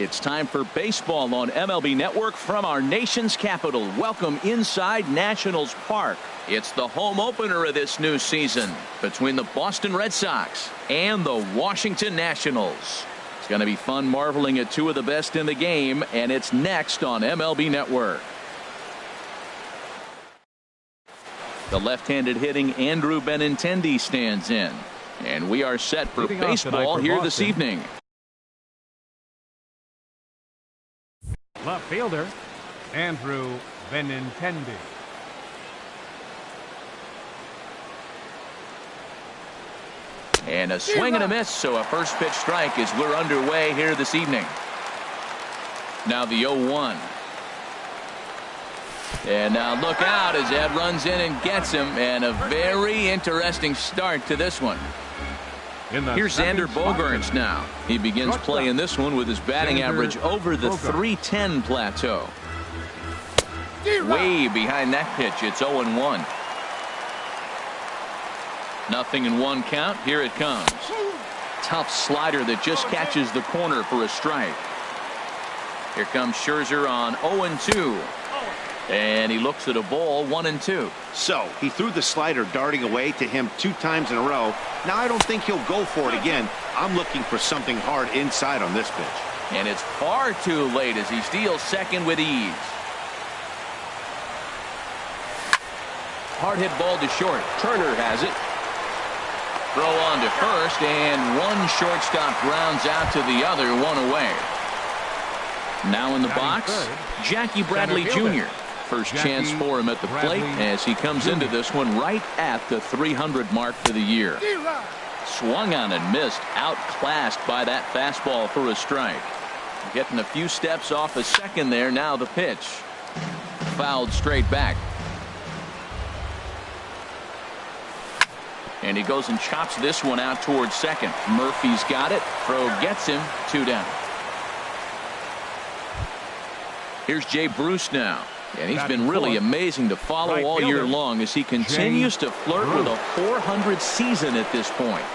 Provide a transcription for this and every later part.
It's time for baseball on MLB Network from our nation's capital. Welcome inside Nationals Park. It's the home opener of this new season between the Boston Red Sox and the Washington Nationals. It's going to be fun marveling at two of the best in the game, and it's next on MLB Network. The left-handed hitting Andrew Benintendi stands in, and we are set for baseball here this evening. Left fielder, Andrew Benintendi. And a swing and a miss, so a first pitch strike as we're underway here this evening. Now the 0-1. And now look out as Ed runs in and gets him, and a very interesting start to this one. Here's Xander Bogaerts now. He begins playing this one with his batting average over the 310 plateau. Way behind that pitch. It's 0-1. Nothing in one count. Here it comes. Tough slider that just catches the corner for a strike. Here comes Scherzer on 0-2. And he looks at a ball, 1-2. So he threw the slider darting away to him 2 times in a row. Now I don't think he'll go for it again. I'm looking for something hard inside on this pitch. And it's far too late as he steals second with ease. Hard hit ball to short. Turner has it. Throw on to first, and one shortstop grounds out to the other, one away. Now in the box, Jackie Bradley Jr. First chance for him at the plate as he comes into this one right at the 300 mark for the year. Swung on and missed, outclassed by that fastball for a strike. Getting a few steps off a second there. Now the pitch. Fouled straight back. And he goes and chops this one out towards second. Murphy's got it. Throw gets him. 2 down. Here's Jay Bruce now. And he's been really amazing to follow all year long as he continues to flirt with a .400 season at this point.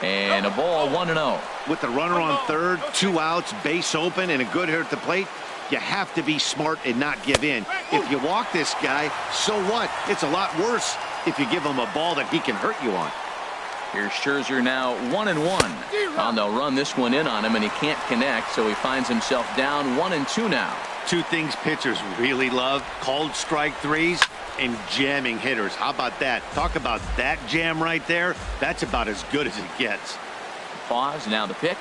And a ball, 1-0. With the runner on third, 2 outs, base open, and a good hitter at the plate, you have to be smart and not give in. If you walk this guy, so what? It's a lot worse if you give him a ball that he can hurt you on. Here's Scherzer now 1-1. And they'll run this one in on him, and he can't connect, so he finds himself down 1-2 now. 2 things pitchers really love: called strike threes and jamming hitters. How about that? Talk about that jam right there. That's about as good as it gets. Pause. Now the pitch.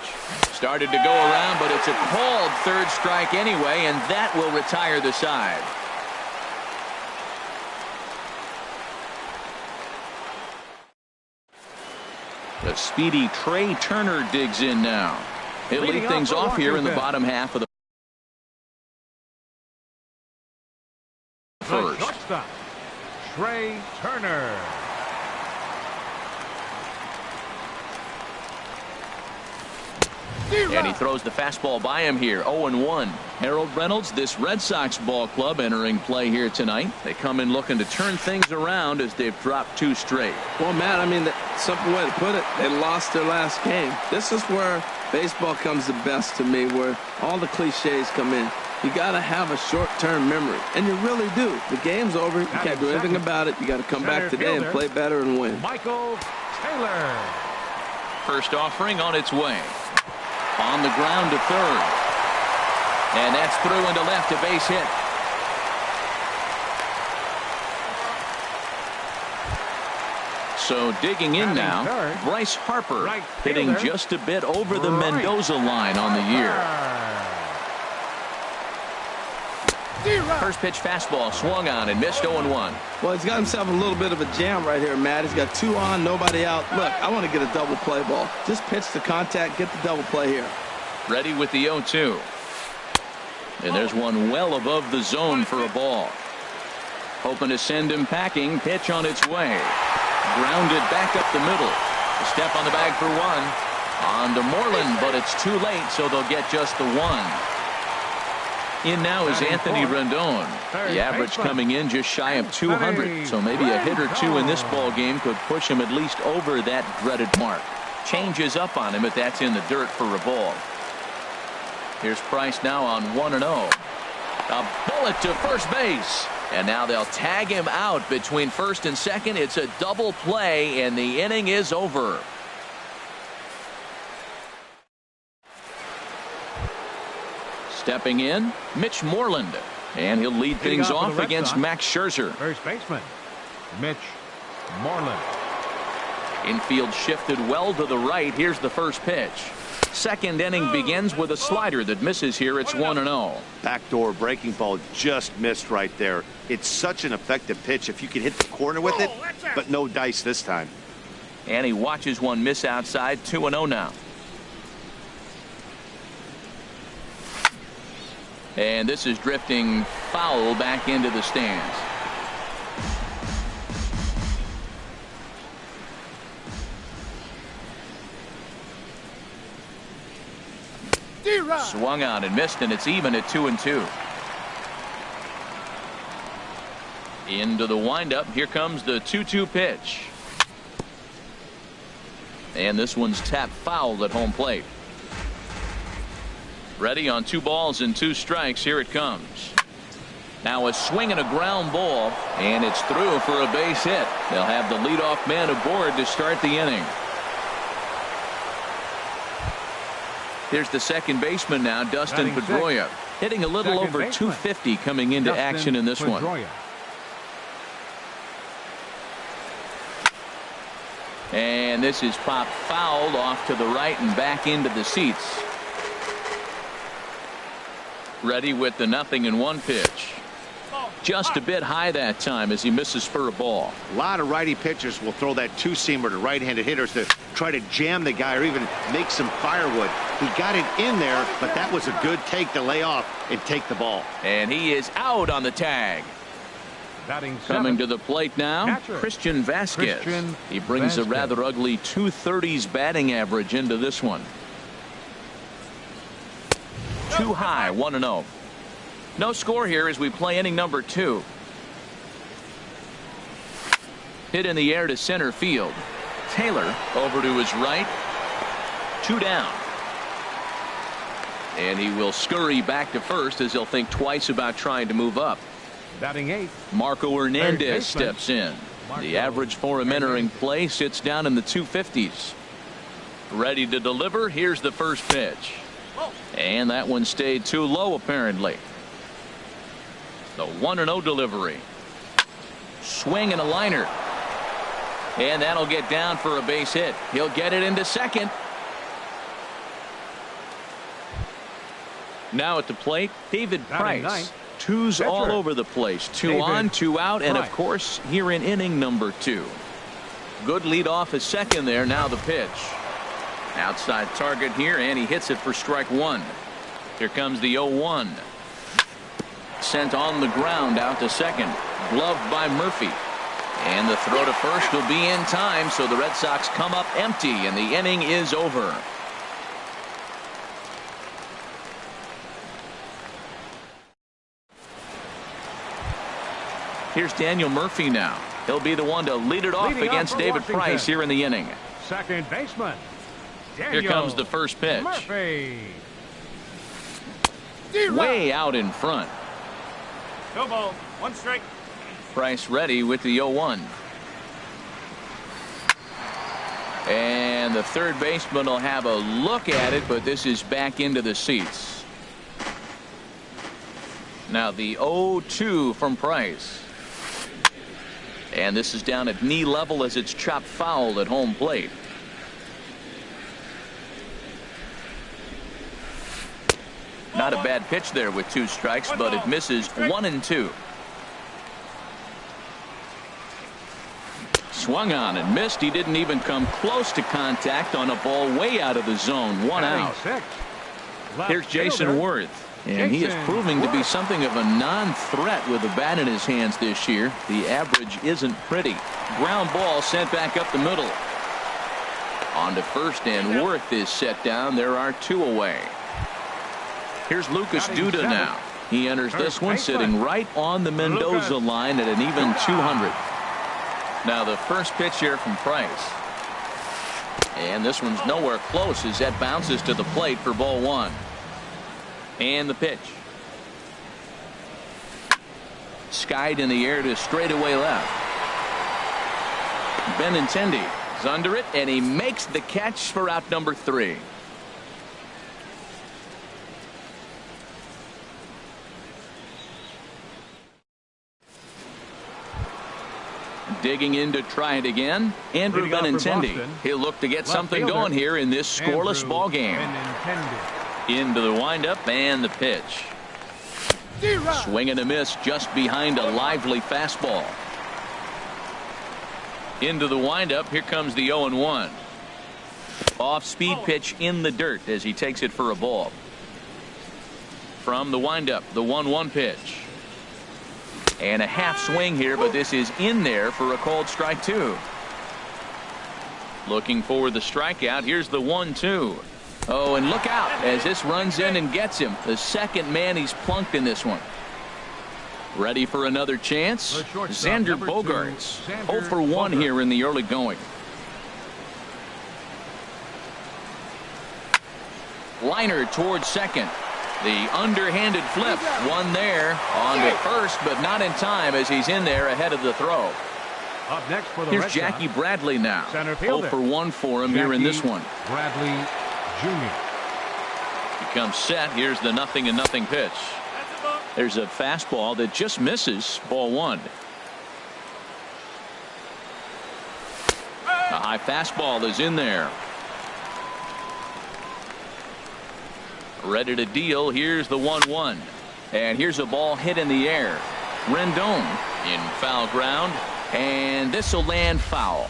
Started to go around, but it's a called third strike anyway, and that will retire the side. The speedy Trey Turner digs in now. He'll lead things off here in the bottom half of the first. Shortstop, Trey Turner. And he throws the fastball by him here. 0-1. Harold Reynolds, this Red Sox ball club entering play here tonight. They come in looking to turn things around as they've dropped 2 straight. Well, Matt, I mean, the simple way to put it, they lost their last game. This is where baseball comes the best to me, where all the cliches come in. You got to have a short-term memory, and you really do. The game's over. You can't do anything about it. You got to come back today and play better and win. Michael Taylor. First offering on its way. On the ground to third. And that's through into left, a base hit. So digging in now, Bryce Harper hitting just a bit over the Mendoza line on the year. First pitch fastball swung on and missed 0-1. Well, he's got himself a little bit of a jam right here, Matt. He's got 2 on, nobody out. Look, I want to get a double play ball. Just pitch the contact, get the double play here. Ready with the 0-2. And there's one well above the zone for a ball. Hoping to send him packing. Pitch on its way. Grounded back up the middle. A step on the bag for 1. On to Moreland, but it's too late, so they'll get just the 1. In now is Anthony Rendon. The average coming in just shy of 200, so maybe a hit or 2 in this ball game could push him at least over that dreaded mark. Changes up on him if that's in the dirt for a ball. Here's Price now on 1-0. A bullet to first base. And now they'll tag him out between first and second. It's a double play, and the inning is over. Stepping in, Mitch Moreland. And he'll lead things off against Max Scherzer. First baseman, Mitch Moreland. Infield shifted well to the right. Here's the first pitch. Second inning begins with a slider that misses here. It's 1-0. Backdoor breaking ball just missed right there. It's such an effective pitch if you can hit the corner with it, but no dice this time. And he watches one miss outside. 2-0 now. And this is drifting foul back into the stands. Swung on and missed, and it's even at 2-2. Into the windup. Here comes the 2-2 pitch. And this one's tapped foul at home plate. Ready on 2 balls and 2 strikes. Here it comes. Now a swing and a ground ball, and it's through for a base hit. They'll have the leadoff man aboard to start the inning. Here's the second baseman now, Dustin Pedroia, hitting a little over 250 coming into action in this one. And this is popped fouled off to the right and back into the seats. Ready with the 0-1 pitch. Just a bit high that time as he misses for a ball. A lot of righty pitchers will throw that two-seamer to right-handed hitters to try to jam the guy or even make some firewood. He got it in there, but that was a good take to lay off and take the ball. And he is out on the tag. Coming to the plate now, Christian Vasquez. He brings a rather ugly 230s batting average into this one. Too high, 1-0. No score here as we play inning number 2. Hit in the air to center field. Taylor over to his right. 2 down. And he will scurry back to first as he'll think twice about trying to move up. Batting 8th. Marco Hernandez steps in. The average for him entering play sits down in the 250s. Ready to deliver. Here's the first pitch. And that one stayed too low apparently. The 1-0 delivery. Swing and a liner. And that'll get down for a base hit. He'll get it into second. Now at the plate, David Price. 2s all over the place. 2 on, 2 out, and of course here in inning number 2. Good lead off his second there. Now the pitch. Outside target here, and he hits it for strike 1. Here comes the 0-1. Sent on the ground out to second. Gloved by Murphy. And the throw to first will be in time, so the Red Sox come up empty, and the inning is over. Here's Daniel Murphy now. He'll be the one to lead it off against David Price here in the inning. Second baseman. Daniel Here comes the first pitch. Murphy. Way out in front. No ball. 1 strike. Price ready with the 0-1. And the third baseman will have a look at it, but this is back into the seats. Now the 0-2 from Price. And this is down at knee level as it's chopped foul at home plate. Not a bad pitch there with 2 strikes, but it misses 1-2. Swung on and missed. He didn't even come close to contact on a ball way out of the zone. 1 out. Here's Jason Worth. And he is proving to be something of a non-threat with the bat in his hands this year. The average isn't pretty. Ground ball sent back up the middle. On to first, and Worth is set down. There are 2 away. Here's Lucas Duda now. He enters this one sitting right on the Mendoza line at an even 200. Now the first pitch here from Price. And this one's nowhere close as that bounces to the plate for ball 1. And the pitch. Skied in the air to straightaway left. Benintendi is under it, and he makes the catch for out number 3. Digging in to try it again, Andrew Benintendi. He'll look to get something going here in this scoreless ball game. Into the windup and the pitch. Swing and a miss just behind a lively fastball. Into the windup. Here comes the 0-1. Off-speed pitch in the dirt as he takes it for a ball. From the windup, the 1-1 pitch. And a half swing here, but this is in there for a called strike 2. Looking for the strikeout. Here's the 1-2. Oh, and look out as this runs in and gets him. The second man he's plunked in this one. Ready for another chance? Xander Bogaerts. 0 for 1 here in the early going. Liner towards second. The underhanded flip. One there on to first, but not in time as he's in there ahead of the throw. Up next for the Here's Red Jackie Sox, Bradley now. Center 0 fielder. for 1 for him here in this one. Bradley Jr. He comes set. Here's the 0-0 pitch. There's a fastball that just misses. Ball 1. A high fastball is in there. Ready to deal. Here's the 1-1. And here's a ball hit in the air. Rendon in foul ground. And this will land foul.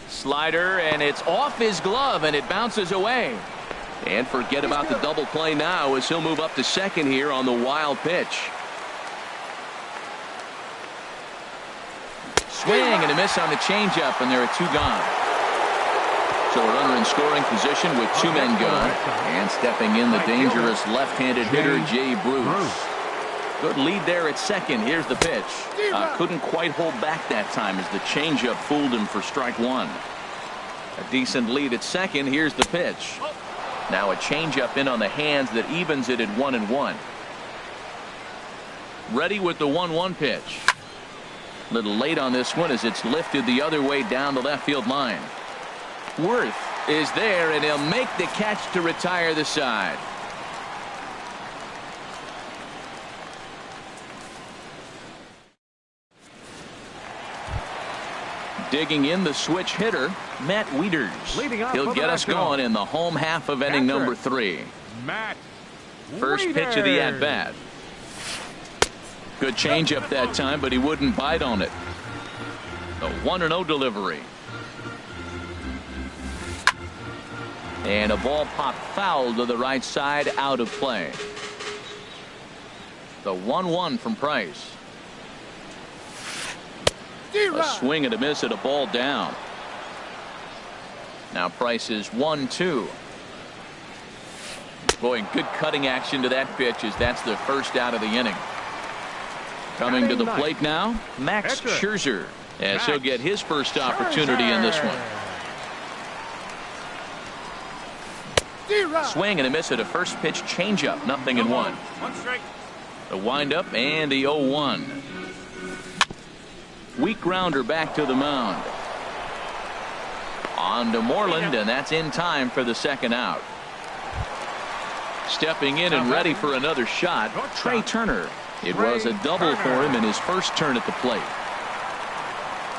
Slider, and it's off his glove, and it bounces away. And forget about the double play now as he'll move up to second here on the wild pitch. Swing and a miss on the changeup, and there are 2 gone. So a runner in scoring position with 2 men gone. And stepping in the dangerous left-handed hitter, Jay Bruce. Good lead there at second. Here's the pitch. Couldn't quite hold back that time as the changeup fooled him for strike 1. A decent lead at second. Here's the pitch. Now a changeup in on the hands that evens it at 1-1. Ready with the 1-1 pitch. A little late on this one as it's lifted the other way down the left field line. Worth is there, and he'll make the catch to retire the side. Digging in the switch hitter, Matt Wieters. He'll get us going in the home half of inning number 3. Matt First pitch of the at-bat. Good changeup that time, but he wouldn't bite on it. The 1-0 delivery. And a ball popped foul to the right side, out of play. The 1-1 from Price. A swing and a miss at a ball down. Now Price is 1-2. Boy, good cutting action to that pitch as that's the first out of the inning. Coming to the plate now, Max Scherzer, as he'll get his first opportunity in this one. Swing and a miss at a first pitch changeup, 0-1. 1 strike. The windup and the 0-1. Weak grounder back to the mound. On to Moreland, and that's in time for the second out. Stepping in and ready for another shot, Trey Turner. It was a double for him in his first turn at the plate.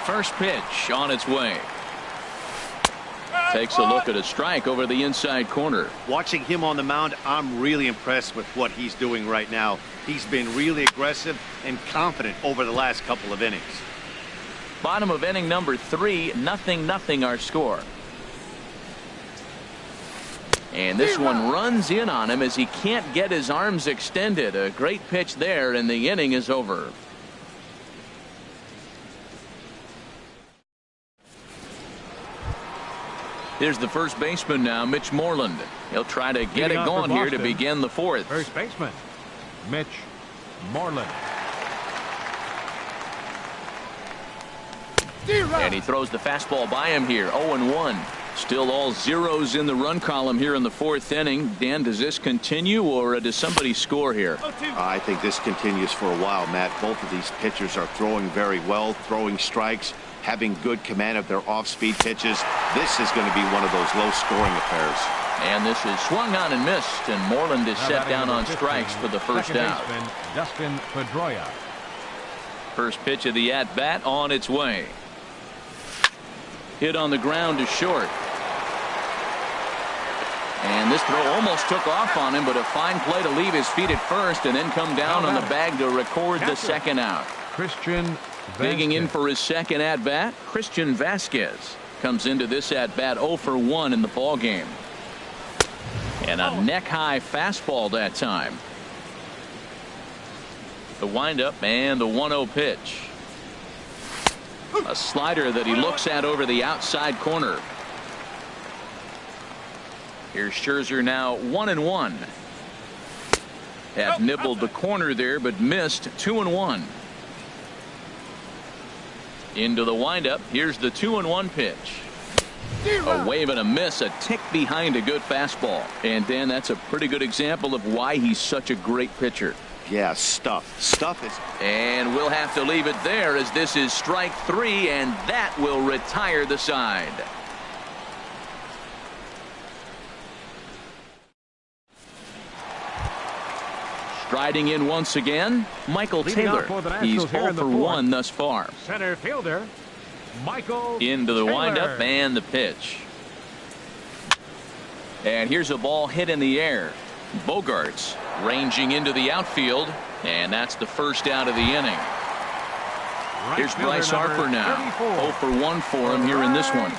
First pitch on its way. Takes a look at a strike over the inside corner. Watching him on the mound, I'm really impressed with what he's doing right now. He's been really aggressive and confident over the last couple of innings. Bottom of inning number 3, 0-0 our score. And this one runs in on him as he can't get his arms extended. A great pitch there, and the inning is over. Here's the first baseman now, Mitch Moreland. He'll try to get it going here to begin the 4th. First baseman, Mitch Moreland. And he throws the fastball by him here. 0-1. Still all zeros in the run column here in the fourth inning. Dan, does this continue, or does somebody score here? I think this continues for a while, Matt. Both of these pitchers are throwing very well, throwing strikes, having good command of their off-speed pitches. This is going to be one of those low-scoring affairs. And this is swung on and missed, and Moreland is set down on strikes for the first out. Dustin Pedroia. First pitch of the at-bat on its way. Hit on the ground to short. And this throw almost took off on him, but a fine play to leave his feet at first and then come down on the bag to record the second out. Christian Digging in for his second at-bat, Christian Vasquez comes into this at-bat 0 for 1 in the ball game. And a neck-high fastball that time. The windup and the 1-0 pitch. A slider that he looks at over the outside corner. Here's Scherzer now 1-1. Had nibbled the corner there, but missed 2-1. Into the windup. Here's the 2-1 pitch. A wave and a miss, a tick behind a good fastball. And Dan, that's a pretty good example of why he's such a great pitcher. Yeah, stuff is. And we'll have to leave it there, as this is strike 3, and that will retire the side. Striding in once again, Michael Taylor. He's 0 for 1 thus far. Center fielder Michael into the Taylor. windup and the pitch. And here's a ball hit in the air. Bogarts ranging into the outfield, and that's the first out of the inning. Here's Bryce Harper now. 0 for 1 for him here in this one.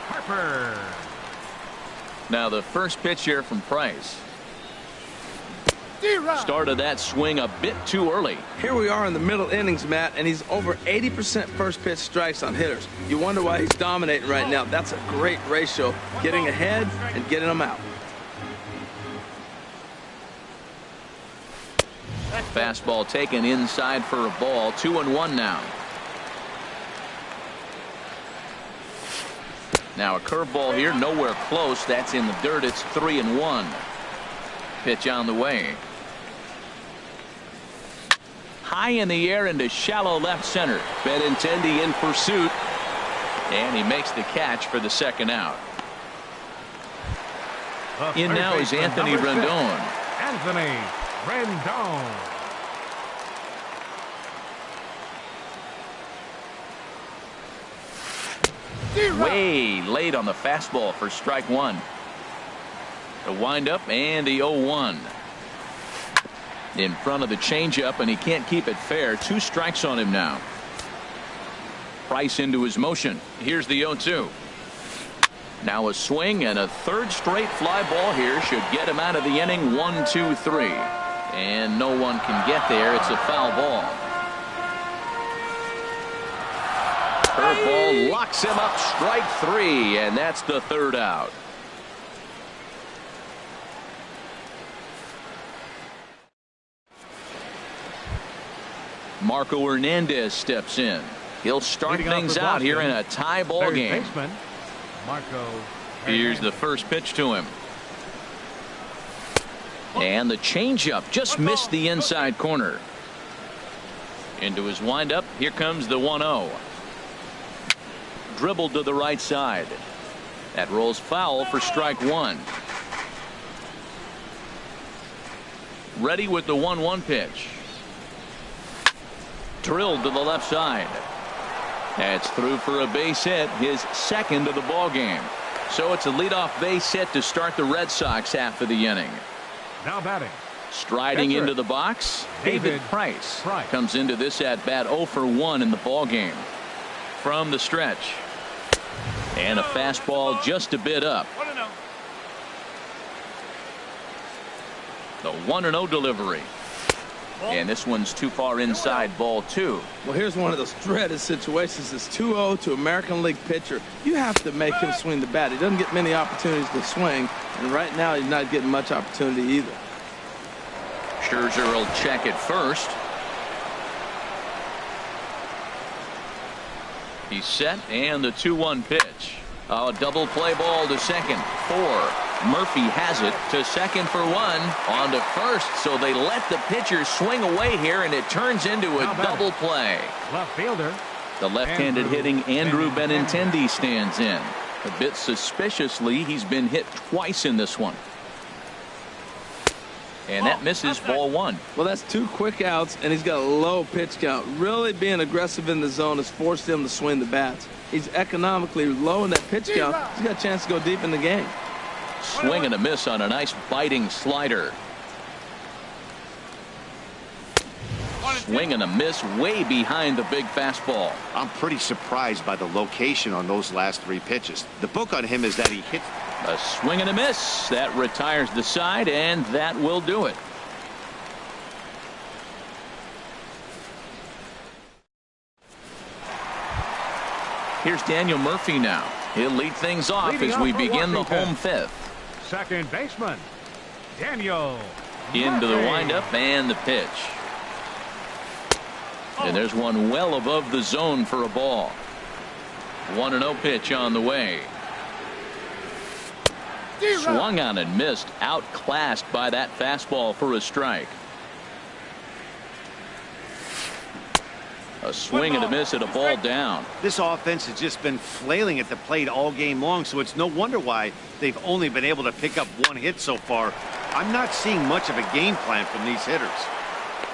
Harper. Now the first pitch here from Price. Started that swing a bit too early. Here we are in the middle innings, Matt, and he's over 80% first pitch strikes on hitters. You wonder why he's dominating right now. That's a great ratio, getting ahead and getting them out. Fastball taken inside for a ball. 2-1 now. Now a curveball here, nowhere close. That's in the dirt. It's 3-1. Pitch on the way. High in the air into shallow left center. Benintendi in pursuit, and he makes the catch for the second out. In now is Anthony Rendon. Anthony Rendon. Way late on the fastball for strike 1. The windup and the 0-1. In front of the changeup, and he can't keep it fair. 2 strikes on him now. Price into his motion. Here's the 0-2. Now a swing, and a third straight fly ball here should get him out of the inning. 1, 2, 3. And no one can get there. It's a foul ball. Curveball locks him up. Strike 3, and that's the third out. Marco Hernandez steps in. He'll start things out here in a tie ball game. Here's the first pitch to him. And the changeup just missed the inside corner. Into his windup. Here comes the 1-0. Dribbled to the right side. That rolls foul for strike 1. Ready with the 1-1 pitch. Drilled to the left side. That's through for a base hit, his second of the ball game. So it's a leadoff base hit to start the Red Sox half of the inning. Now batting. Striding into the box, David Price comes into this at bat 0 for 1 in the ball game. From the stretch. And a fastball just a bit up. The 1-0 delivery. And this one's too far inside, ball 2. Well, here's one of those dreaded situations. It's 2-0 to American League pitcher. You have to make him swing the bat. He doesn't get many opportunities to swing, and right now he's not getting much opportunity either. Scherzer will check it first. He's set, and the 2-1 pitch. Oh, double play ball to second. 4. Murphy has it to second for 1. On to first, so they let the pitcher swing away here, and it turns into a double play. Left fielder. The left-handed hitting Andrew Benintendi stands in. A bit suspiciously, he's been hit twice in this one. And that misses, ball 1. Well, that's 2 quick outs, and he's got a low pitch count. Really being aggressive in the zone has forced him to swing the bats. He's economically low in that pitch count. He's got a chance to go deep in the game. Swing and a miss on a nice biting slider. Swing and a miss way behind the big fastball. I'm pretty surprised by the location on those last 3 pitches. The book on him is that he hit. A swing and a miss. That retires the side, and that will do it. Here's Daniel Murphy now. He'll lead things off as we begin the home 5th. Second baseman, Daniel Into the Murphy. windup and the pitch. And there's one well above the zone for a ball. 1-0 pitch on the way. Swung on and missed. Outclassed by that fastball for a strike. A swing and a miss at a ball down. This offense has just been flailing at the plate all game long, so it's no wonder why they've only been able to pick up 1 hit so far. I'm not seeing much of a game plan from these hitters.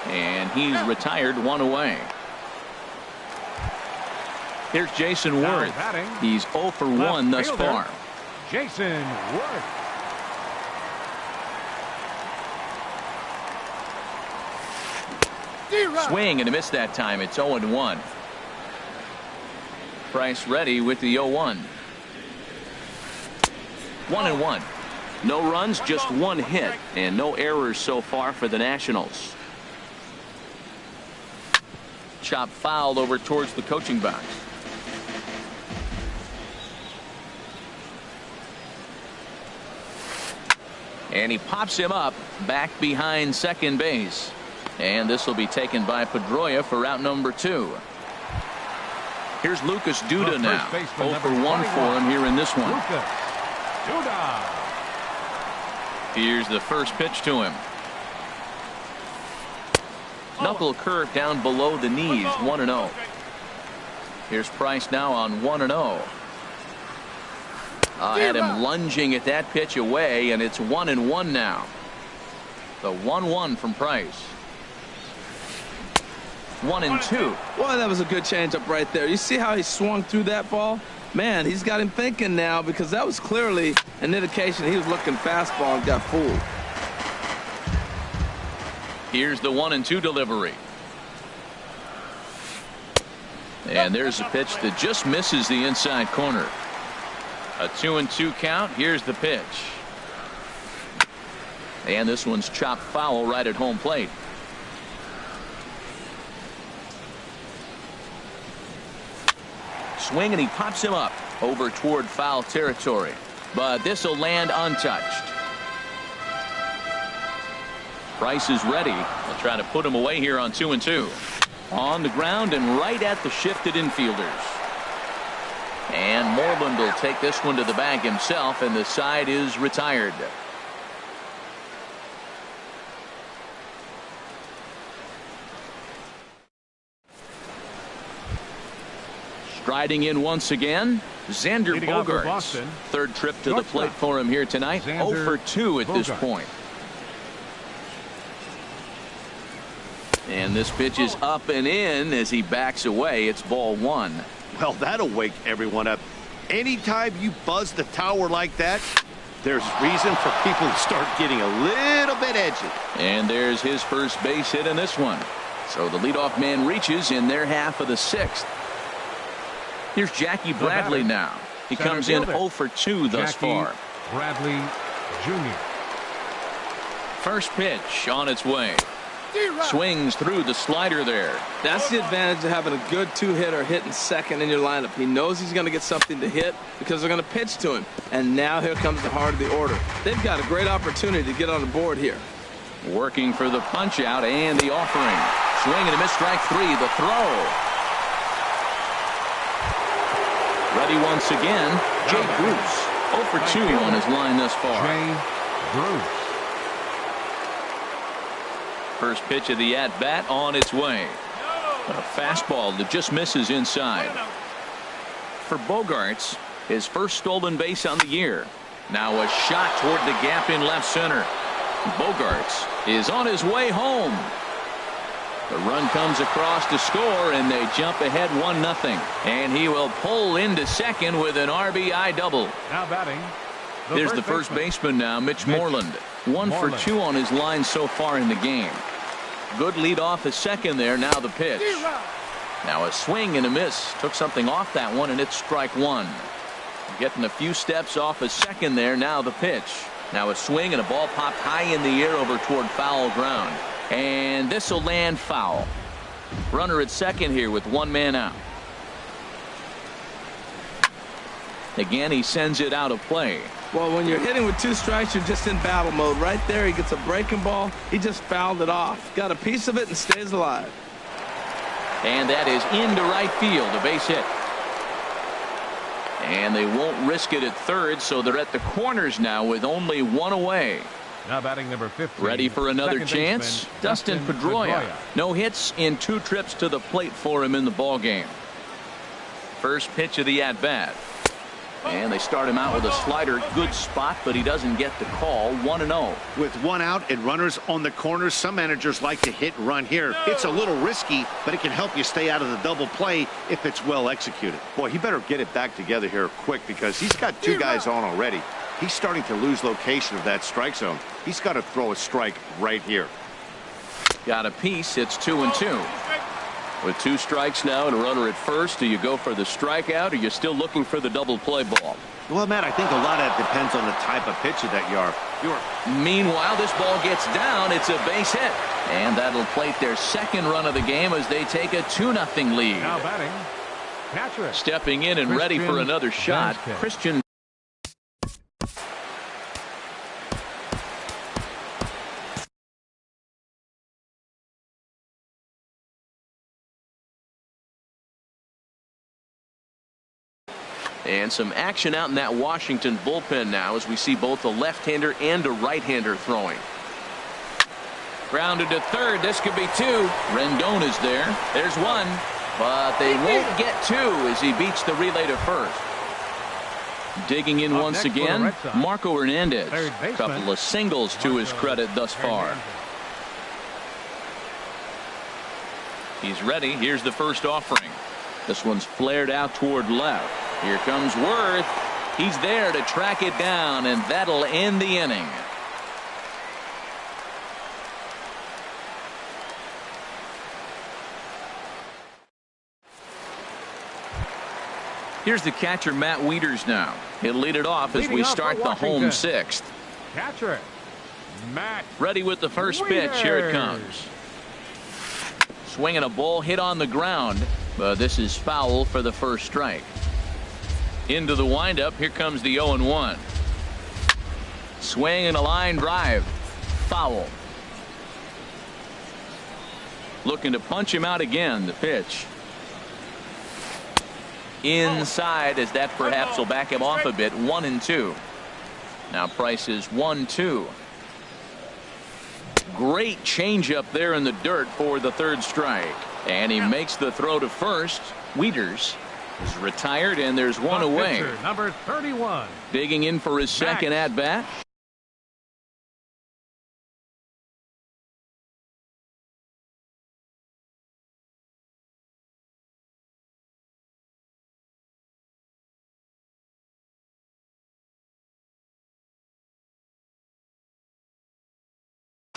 And he's retired, 1 away. Here's Jason Now Worth. batting, He's 0 for 1 thus fielder, far. Jason Worth. Swing and a miss that time. It's 0-1. Price ready with the 0-1. 1-1. No runs, just 1 hit, and no errors so far for the Nationals. Chop foul over towards the coaching box. And he pops him up back behind second base. And this will be taken by Pedroia for out number 2. Here's Lucas Duda now. 0 for 1 for him here in this one. Lucas Duda. Here's the first pitch to him. Knuckle curve down below the knees. 1-0. Here's Price now on 1-0. Had him lunging at that pitch away, and it's 1-1 now. The 1-1 from Price. 1-2. Boy, that was a good changeup right there. You see how he swung through that ball? Man, he's got him thinking now, because that was clearly an indication he was looking fastball and got fooled. Here's the 1-2 delivery. And there's a pitch that just misses the inside corner. A 2-2 count. Here's the pitch. And this one's chopped foul right at home plate. Swing, and he pops him up over toward foul territory. But this will land untouched. Price is ready. They'll try to put him away here on 2-2. On the ground and right at the shifted infielders. And Moreland will take this one to the bag himself, and the side is retired. Striding in once again, Xander Leading off for Bogaerts. Boston. Third trip to the Shortstop. plate for him here tonight. Xander 0 for 2 at this Bogaerts. point. And this pitch is up and in as he backs away. It's ball 1. Well, that'll wake everyone up. Anytime you buzz the tower like that, there's reason for people to start getting a little bit edgy. And there's his first base hit in this one. So the leadoff man reaches in their half of the 6th. Here's Jackie Bradley now. He Center comes in fielder. 0 for 2 thus Jackie far. Bradley Jr. First pitch on its way. Swings through the slider there. That's the advantage of having a good 2-hitter hitting second in your lineup. He knows he's going to get something to hit because they're going to pitch to him. And now here comes the heart of the order. They've got a great opportunity to get on the board here. Working for the punch out and the offering. Swing and a miss, strike 3. The throw. Ready once again, Jay Bruce. 0 for 2 on his line thus far. Jay Bruce. First pitch of the at-bat on its way. A fastball that just misses inside. For Bogaerts, his first stolen base on the year. Now a shot toward the gap in left center. Bogaerts is on his way home. The run comes across to score, and they jump ahead 1-0. And he will pull into second with an RBI double. Now batting. There's the first baseman now, Mitch Moreland. 1 for 2 on his line so far in the game. Good lead off at second there. Now the pitch. Now a swing and a miss. Took something off that one, and it's strike one. Getting a few steps off a second there. Now the pitch. Now a swing and a ball popped high in the air over toward foul ground. And this will land foul. Runner at second here with one man out. Again, he sends it out of play. Well, when you're hitting with 2 strikes, you're just in battle mode. Right there, he gets a breaking ball. He just fouled it off. Got a piece of it and stays alive. And that is into right field, a base hit. And they won't risk it at third, so they're at the corners now with only one away. Now batting number 50. Ready for another chance? Dustin Pedroia. No hits in 2 trips to the plate for him in the ball game. First pitch of the at-bat. And they start him out with a slider. Good spot, but he doesn't get the call. 1-0. With one out and runners on the corners, some managers like to hit and run here. It's a little risky, but it can help you stay out of the double play if it's well executed. Boy, he better get it back together here quick because he's got 2 guys on already. He's starting to lose location of that strike zone. He's got to throw a strike right here. Got a piece. It's 2-2. With 2 strikes now and a runner at first, do you go for the strikeout, or are you still looking for the double play ball? Well, Matt, I think a lot of it depends on the type of pitcher that you are. Meanwhile, this ball gets down. It's a base hit. And that'll plate their second run of the game as they take a 2-0 lead. Now batting. Catcher. Stepping in and ready for another shot, Christian. And some action out in that Washington bullpen now as we see both a left-hander and a right-hander throwing. Grounded to third. This could be 2. Rendon is there. There's 1. But they won't get 2 as he beats the relay to first. Digging in once again, Marco Hernandez. A couple of singles to his credit thus far. He's ready. Here's the first offering. This one's flared out toward left. Here comes Worth. He's there to track it down, and that'll end the inning. Here's the catcher, Matt Wieters now. He'll lead it off as we start the home 6th. Catcher, Matt. Ready with the first pitch. Here it comes. Swinging a ball hit on the ground, but this is foul for the first strike. Into the windup. Here comes the 0-1. Swing and a line drive. Foul. Looking to punch him out again. The pitch. Inside as that perhaps will back him off a bit. 1-2. Now Price is 1-2. Great changeup there in the dirt for the third strike. And he makes the throw to first. Wieters is retired, and there's 1 away. Pitcher, number 31. Digging in for his second at bat.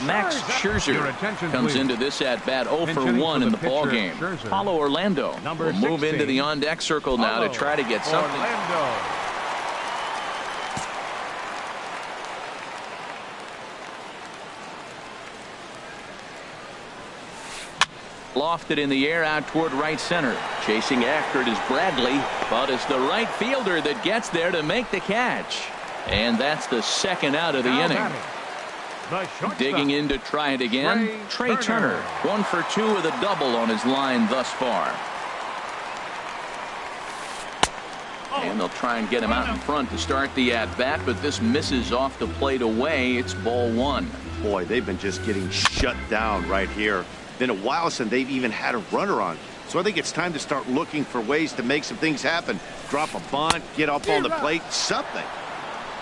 Max Scherzer comes into this at bat 0 for 1 in the ball game. Paulo Orlando will move into the on deck circle now to try to get something. Lofted in the air out toward right center. Chasing after it is Bradley, but it's the right fielder that gets there to make the catch. And that's the second out of the inning. Digging in to try it again, Trey Turner. 1 for 2 with a double on his line thus far. And they'll try and get him out in front to start the at-bat, but this misses off the plate away. It's ball one. Boy, they've been just getting shut down right here. Been a while since they've even had a runner on. So I think it's time to start looking for ways to make some things happen. Drop a bunt, get up on the plate, something.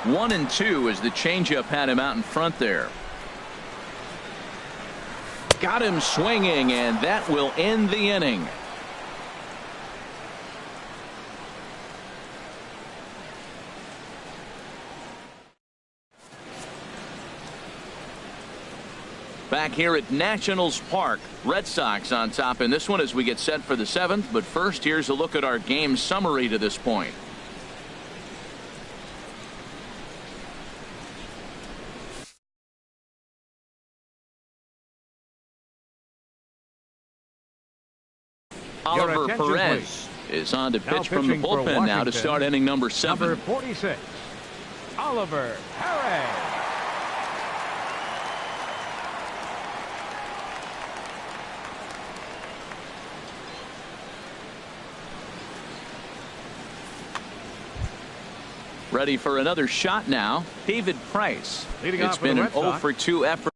1-2 as the changeup had him out in front there. Got him swinging, and that will end the inning. Back here at Nationals Park, Red Sox on top in this one as we get set for the 7th. But first, here's a look at our game summary to this point. Oliver Perez is on to pitch from the bullpen now to start inning number 7. Number 46, Oliver Perez. Ready for another shot now, David Price. It's been an 0 for 2 effort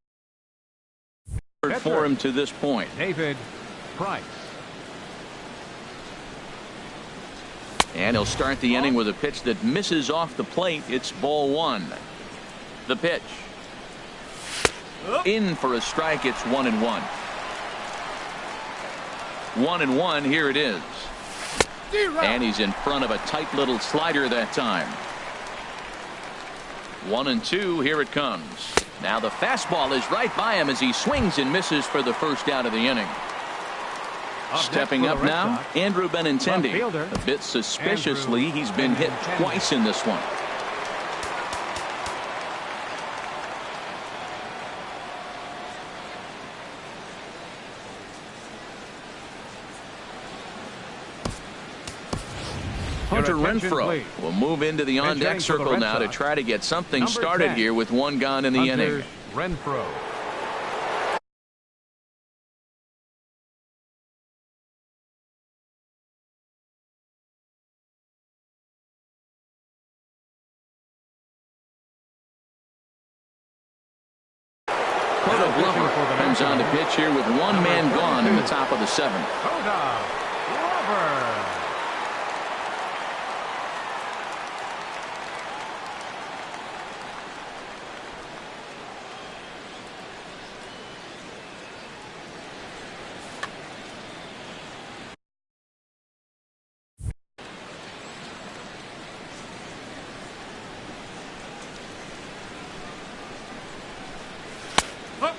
for him to this point. David Price. And he'll start the inning with a pitch that misses off the plate. It's ball one. The pitch. In for a strike. It's 1-1. 1-1. Here it is. And he's in front of a tight little slider that time. 1-2. Here it comes. Now the fastball is right by him as he swings and misses for the first out of the inning. Stepping up now, Andrew Benintendi. A bit suspiciously, he's been hit twice in this one. Hunter Renfroe will move into the on-deck circle now to try to get something started here with one gone in the inning. Renfroe. Comes on to pitch here with one man gone in the top of the 7th.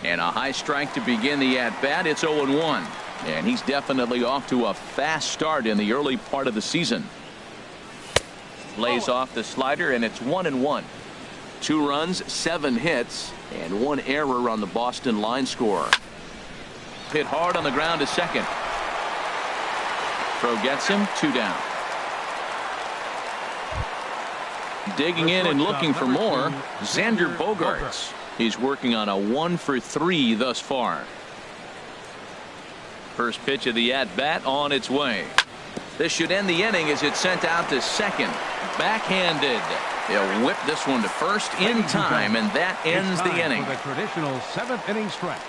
And a high strike to begin the at-bat. It's 0-1. And he's definitely off to a fast start in the early part of the season. Lays off the slider, and it's 1-1. 2 runs, 7 hits, and 1 error on the Boston line score. Hit hard on the ground to second. Throw gets him, 2 down. Digging in and looking for more, Xander Bogaerts. He's working on a 1 for 3 thus far. First pitch of the at-bat on its way. This should end the inning as it's sent out to second. Backhanded. He'll whip this one to first in time, and that ends the inning. The traditional 7th inning stretch.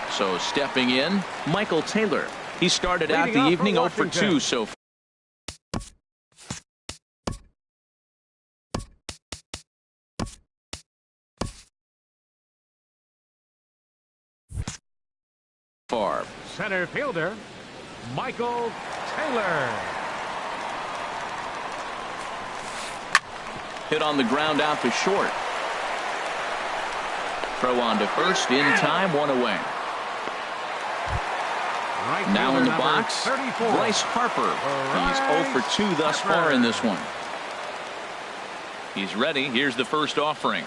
So stepping in, Michael Taylor. He started out the evening 0 for 2 so far. Center fielder, Michael Taylor. Hit on the ground out to short. Throw on to first in time, 1 away. Now in the box, 34. Bryce Harper. He's 0 for 2 thus far in this one. He's ready. Here's the first offering.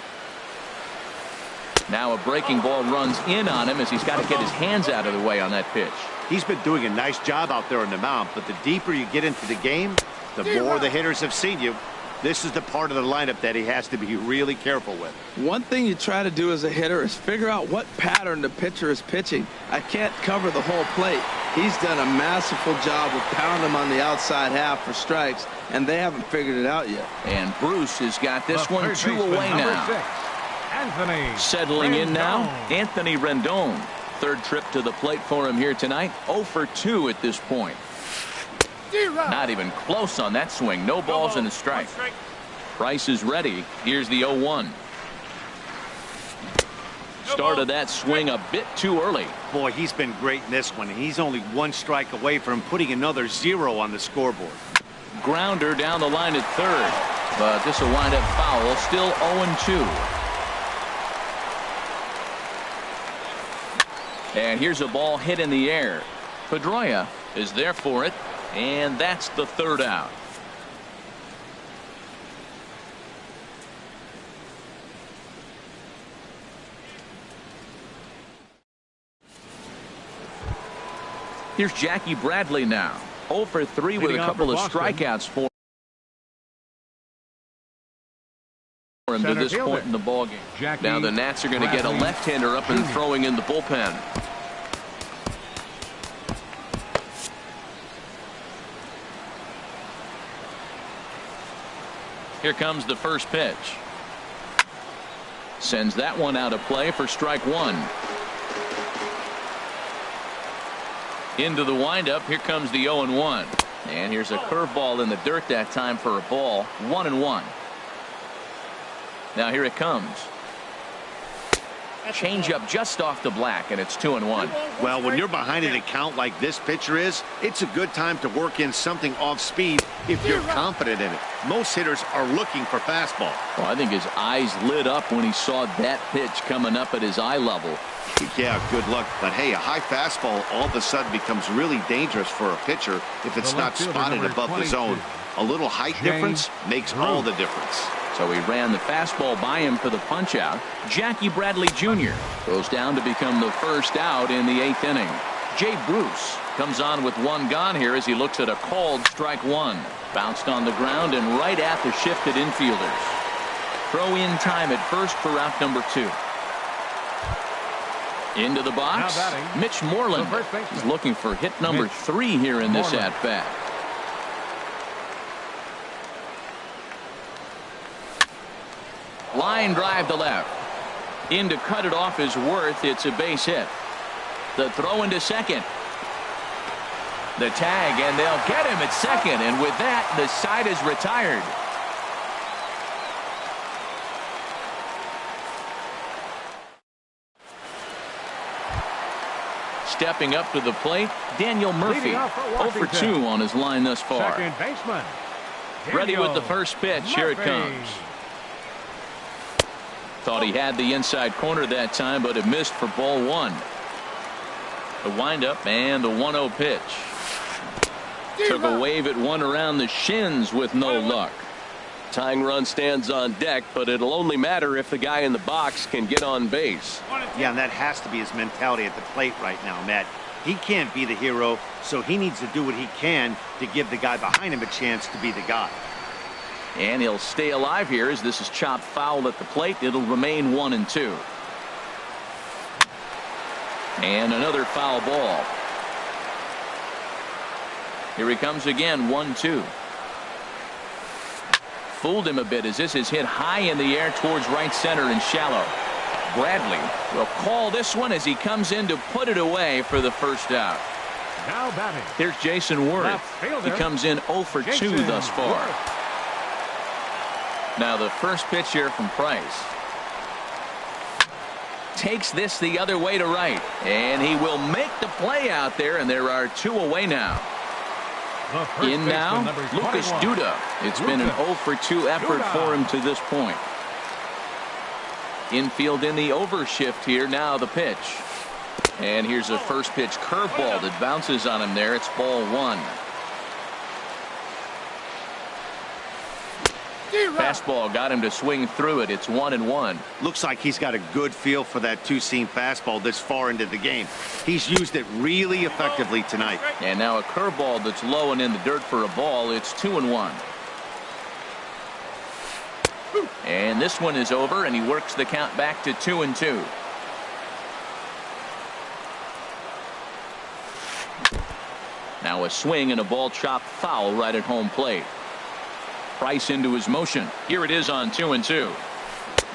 Now a breaking ball runs in on him as he's got to get his hands out of the way on that pitch. He's been doing a nice job out there on the mound, but the deeper you get into the game, the more the hitters have seen you. This is the part of the lineup that he has to be really careful with. One thing you try to do as a hitter is figure out what pattern the pitcher is pitching. I can't cover the whole plate. He's done a masterful job of pounding them on the outside half for strikes, and they haven't figured it out yet. And Bruce has got this The one third 2 baseman, away number now. 6, Anthony Settling in now, Rendon. Anthony Rendon. Third trip to the plate for him here tonight. 0 for 2 at this point. Not even close on that swing. No balls and a strike. Price is ready. Here's the 0-1. Started that swing a bit too early. Boy, he's been great in this one. He's only 1 strike away from putting another 0 on the scoreboard. Grounder down the line at third. But this will wind up foul. Still 0-2. And here's a ball hit in the air. Pedroia is there for it. And that's the third out. Here's Jackie Bradley now. 0 for 3 with a Leading off couple for of Boston. strikeouts for him to Center this fielder, point in the ballgame. Jackie Now the Nats are going to get a Bradley left-hander up and Jr. throwing in the bullpen. Here comes the first pitch. Sends that one out of play for strike 1. Into the windup. Here comes the 0-1. And here's a curveball in the dirt that time for a ball. 1-1. Now here it comes. Change up just off the black, and it's 2-1. Well, when you're behind an account like this pitcher is, it's a good time to work in something off speed if you're confident in it. Most hitters are looking for fastball. Well, I think his eyes lit up when he saw that pitch coming up at his eye level. Yeah, good luck. But hey, a high fastball all of a sudden becomes really dangerous for a pitcher if it's The not left fielder, spotted number above the 22. zone. A little height Jay difference makes all the difference. So he ran the fastball by him for the punch out. Jackie Bradley Jr. goes down to become the first out in the 8th inning. Jay Bruce comes on with 1 gone here as he looks at a called strike 1. Bounced on the ground and right at the shifted infielders. Throw in time at first for out number 2. Into the box, Now batting, Mitch Moreland. the first baseman. He's looking for hit number Mitch 3 here in this Moreland. at-bat. Line drive to left. In to cut it off is Worth. It's a base hit. The throw into second. The tag, and they'll get him at second. And with that, the side is retired. Stepping up to the plate, Daniel Murphy. Leading off for 0 for 2 on his line thus far. Second baseman. Ready with the Daniel first pitch. Here it Murphy. comes. Thought he had the inside corner that time, but it missed for ball 1. The windup and the 1-0 pitch. Took a wave at one around the shins with no luck. Tying run stands on deck, but it'll only matter if the guy in the box can get on base. Yeah, and that has to be his mentality at the plate right now, Matt. He can't be the hero, so he needs to do what he can to give the guy behind him a chance to be the guy. And he'll stay alive here as this is chopped foul at the plate. It'll remain 1-2. And another foul ball. Here he comes again, 1-2. Fooled him a bit as this is hit high in the air towards right center and shallow. Bradley will call this one as he comes in to put it away for the first out. Now batting. Here's Jason Worth. Left fielder, He comes in 0 for 2 Jason thus far. Worth. Now the first pitch here from Price. Takes this the other way to right. And he will make the play out there, and there are 2 away now. The first In now, baseman, number Lucas 21. Duda. It's been an Lucas 0 for 2 effort Duda. for him to this point. Infield in the overshift here. Now the pitch. And here's a first pitch curveball that bounces on him there. It's ball 1. Fastball got him to swing through it. It's 1-1. Looks like he's got a good feel for that two-seam fastball this far into the game. He's used it really effectively tonight. And now a curveball that's low and in the dirt for a ball. It's 2-1. And this one is over, and he works the count back to 2-2. Now a swing and a ball chopped foul right at home plate. Price into his motion. Here it is on 2-2.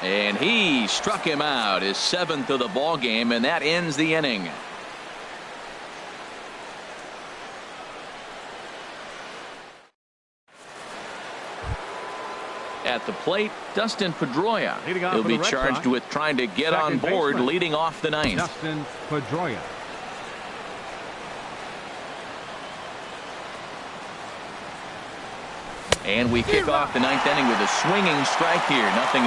And he struck him out, his 7th of the ball game, and that ends the inning. At the plate, Dustin Pedroia. He'll be charged with trying to get on board leading off the ninth. Dustin Pedroia. And we kick off the ninth inning with a swinging strike here. 0-1.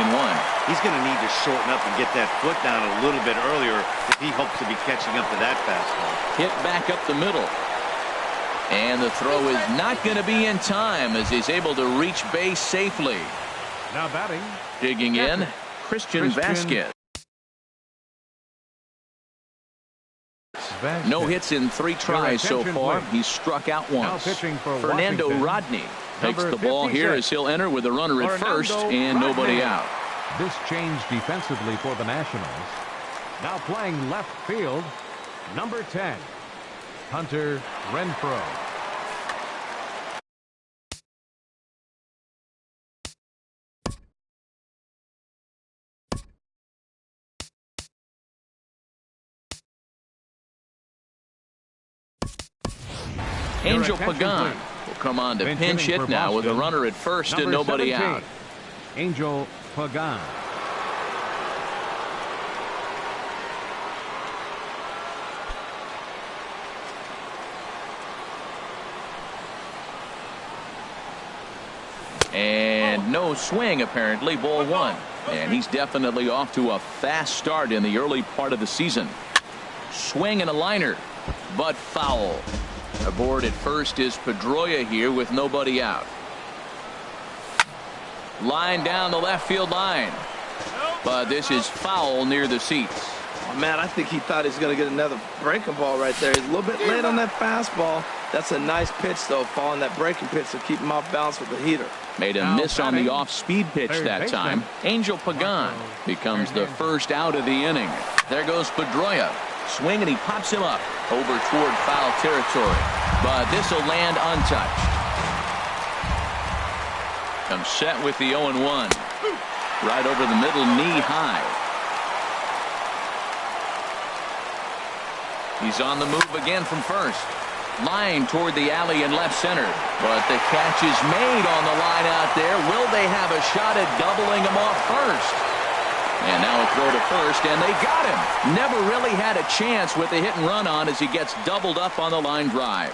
He's going to need to shorten up and get that foot down a little bit earlier if he hopes to be catching up to that fastball. Hit back up the middle. And the throw is not going to be in time as he's able to reach base safely. Now batting. Digging in, Christian Vasquez. No hits in 3 tries so far. He's struck out once. Fernando Rodney takes the ball here as he'll enter with a runner at first and nobody out. This change defensively for the Nationals. Now playing left field, number 10, Hunter Renfroe. Angel Pagan will come on to pinch hit now with a runner at first and nobody out. Angel Pagan. And no swing apparently, ball 1. And he's definitely off to a fast start in the early part of the season. Swing and a liner, but foul. Aboard at first is Pedroia here with nobody out. Line down the left field line. But this is foul near the seats. Oh, man, I think he thought he was going to get another breaking ball right there. He's a little bit late on that fastball. That's a nice pitch, though, following that breaking pitch to keep him off balance with the heater. Made a miss on the off-speed pitch that time. Angel Pagan becomes the first out of the inning. There goes Pedroia. Swing, and he pops him up over toward foul territory. But this will land untouched. Comes set with the 0-1. Right over the middle, knee high. He's on the move again from first. Line toward the alley in left center. But the catch is made on the line out there. Will they have a shot at doubling him off first? And now a throw to first, and they got him. Never really had a chance with the hit and run on as he gets doubled up on the line drive.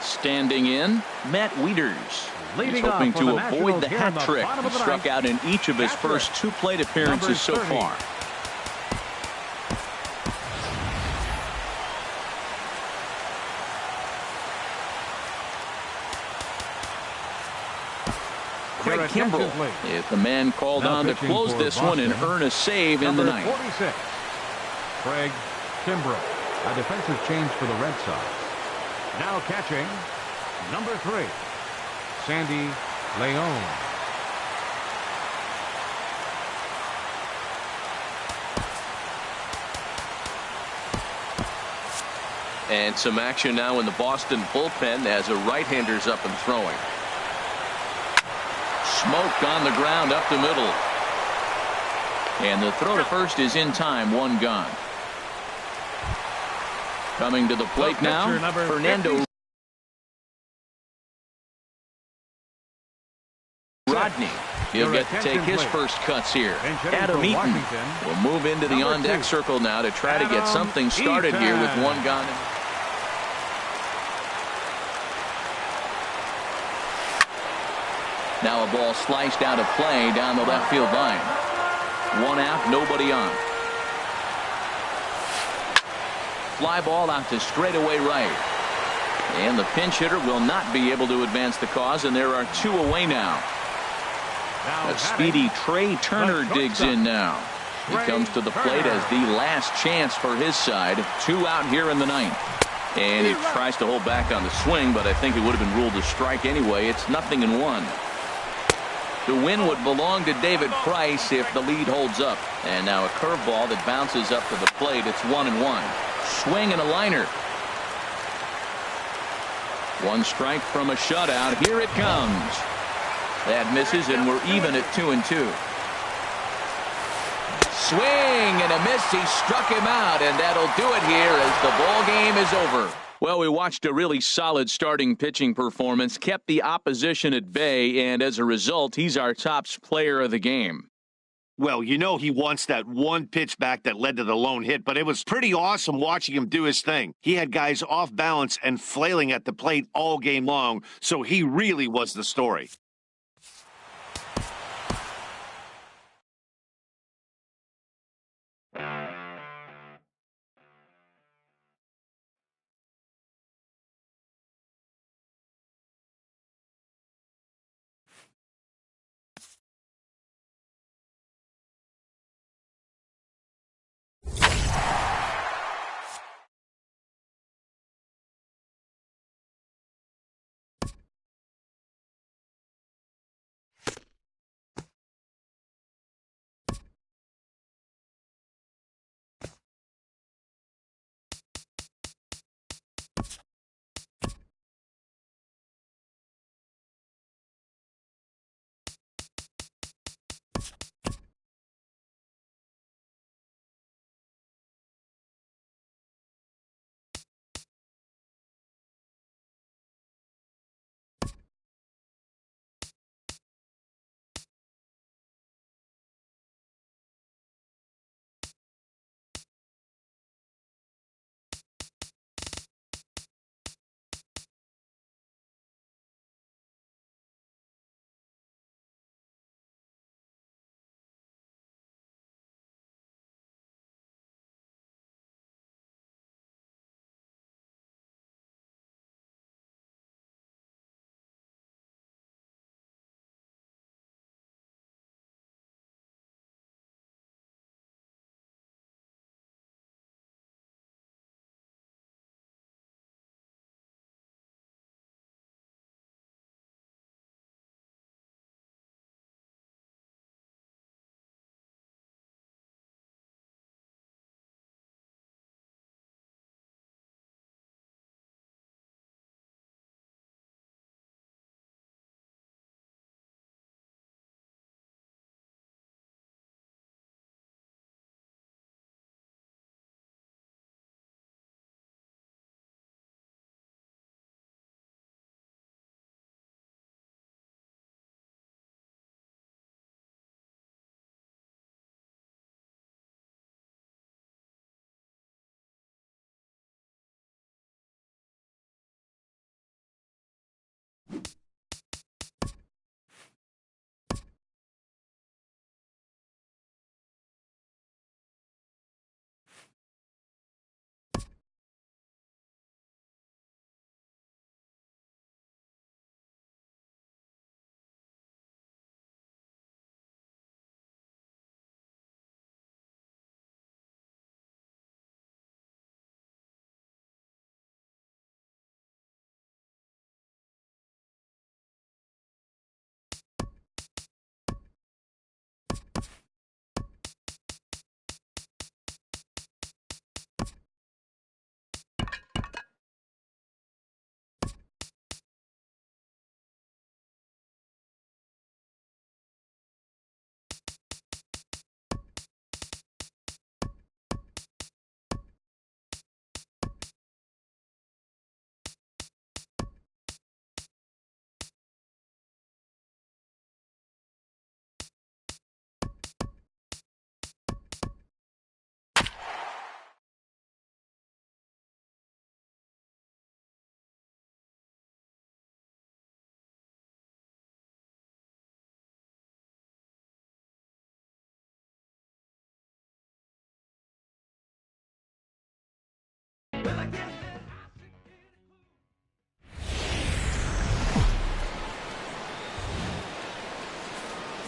Standing in, Matt Wieters. He's hoping to avoid the hat trick. He struck out in each of his first 2 plate appearances so far. Craig Kimbrell is the man called on to close this one and earn a save in the ninth. 46, Craig Kimbrell. A defensive change for the Red Sox. Now catching, number 3, Sandy Leon. And some action now in the Boston bullpen as a right-hander's up and throwing. Smoke on the ground up the middle. And the throw to first is in time, 1 gone. Coming to the plate now, Fernando Rodney. He'll get to take his first cuts here. Adam Eaton will move into the on-deck circle now to try to get something started here with 1 gone. Now a ball sliced out of play down the left field line. 1 out, nobody on. Fly ball out to straightaway right. And the pinch hitter will not be able to advance the cause, and there are 2 away now. A speedy Trey Turner digs in now. He comes to the plate as the last chance for his side. 2 out here in the ninth. And he tries to hold back on the swing, but I think it would have been ruled a strike anyway. It's 0-1. The win would belong to David Price if the lead holds up. And now a curveball that bounces up to the plate. It's 1-1. Swing and a liner. One strike from a shutout. Here it comes. That misses, and we're even at 2-2. Swing and a miss. He struck him out, and that'll do it here as the ball game is over. Well, we watched a really solid starting pitching performance, kept the opposition at bay, and as a result, he's our top player of the game. Well, you know he wants that one pitch back that led to the lone hit, but it was pretty awesome watching him do his thing. He had guys off balance and flailing at the plate all game long, so he really was the story.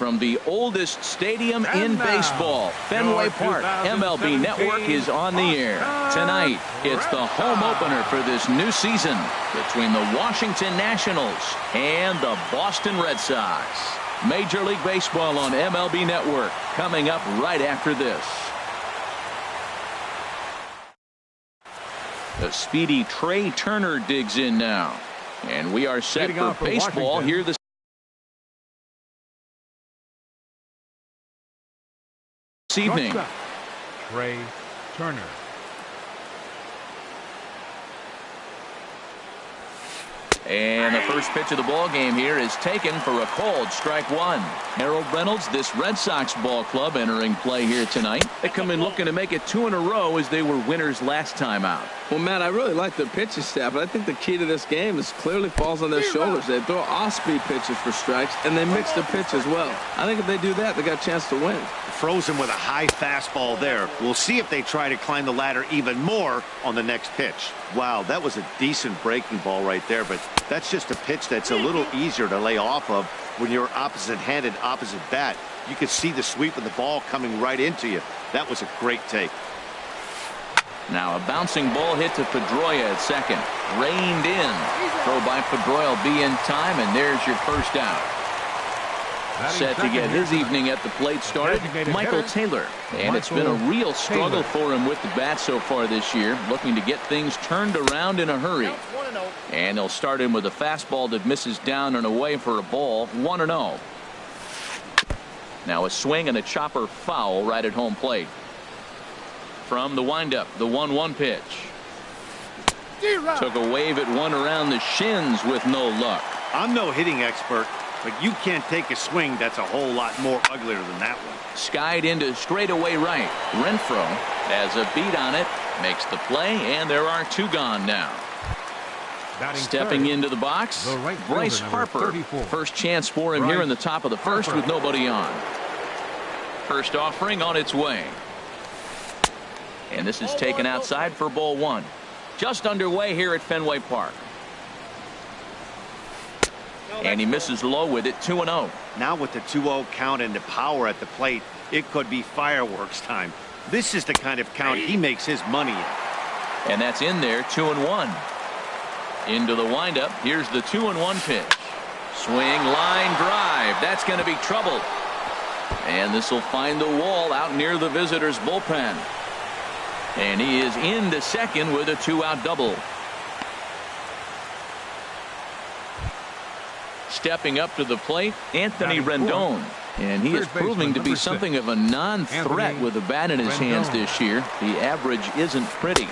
from the oldest stadium in baseball, Fenway Park. MLB Network is on the air. Tonight, it's the home opener for this new season between the Washington Nationals and the Boston Red Sox. Major League Baseball on MLB Network coming up right after this. The speedy Trey Turner digs in now. And we are set for baseball here this evening. Trey Turner. And the first pitch of the ball game here is taken for a called strike one. Harold Reynolds, this Red Sox ball club entering play here tonight. They come in looking to make it 2 in a row as they were winners last time out. Well, Matt, I really like their pitching staff, but I think the key to this game is clearly falls on their shoulders. They throw off-speed pitches for strikes, and they mix their pitch as well. I think if they do that, they got a chance to win. Frozen with a high fastball there. We'll see if they try to climb the ladder even more on the next pitch. Wow, that was a decent breaking ball right there, but that's just a pitch that's a little easier to lay off of when you're opposite-handed, opposite bat. You could see the sweep of the ball coming right into you. That was a great take. Now a bouncing ball hit to Pedroia at second. Reined in. Throw by Pedroia will be in time, and there's your first out. Set to get his evening at the plate started, Michael Taylor. And it's been a real struggle for him with the bat so far this year, looking to get things turned around in a hurry. And they'll start him with a fastball that misses down and away for a ball, 1-0. Now a swing and a chopper foul right at home plate. From the windup, the 1-1 pitch. Took a wave at one around the shins with no luck. I'm no hitting expert, but you can't take a swing that's a whole lot more uglier than that one. Skied into straightaway right. Renfroe has a beat on it, makes the play, and there are 2 gone now. Stepping into the box, Bryce Harper. First chance for him here in the top of the first with nobody on. First offering on its way. And this is taken outside for ball 1. Just underway here at Fenway Park. And he misses low with it, 2-0. Now with the 2-0 count and the power at the plate, it could be fireworks time. This is the kind of count he makes his money in. And that's in there, 2-1. Into the windup. Here's the 2-1 pitch. Swing, line drive. That's going to be trouble. And this will find the wall out near the visitors' bullpen. And he is into second with a 2-out double. Stepping up to the plate, Anthony Rendon. And he is proving to be something of a non-threat with the bat in his hands this year. The average isn't pretty.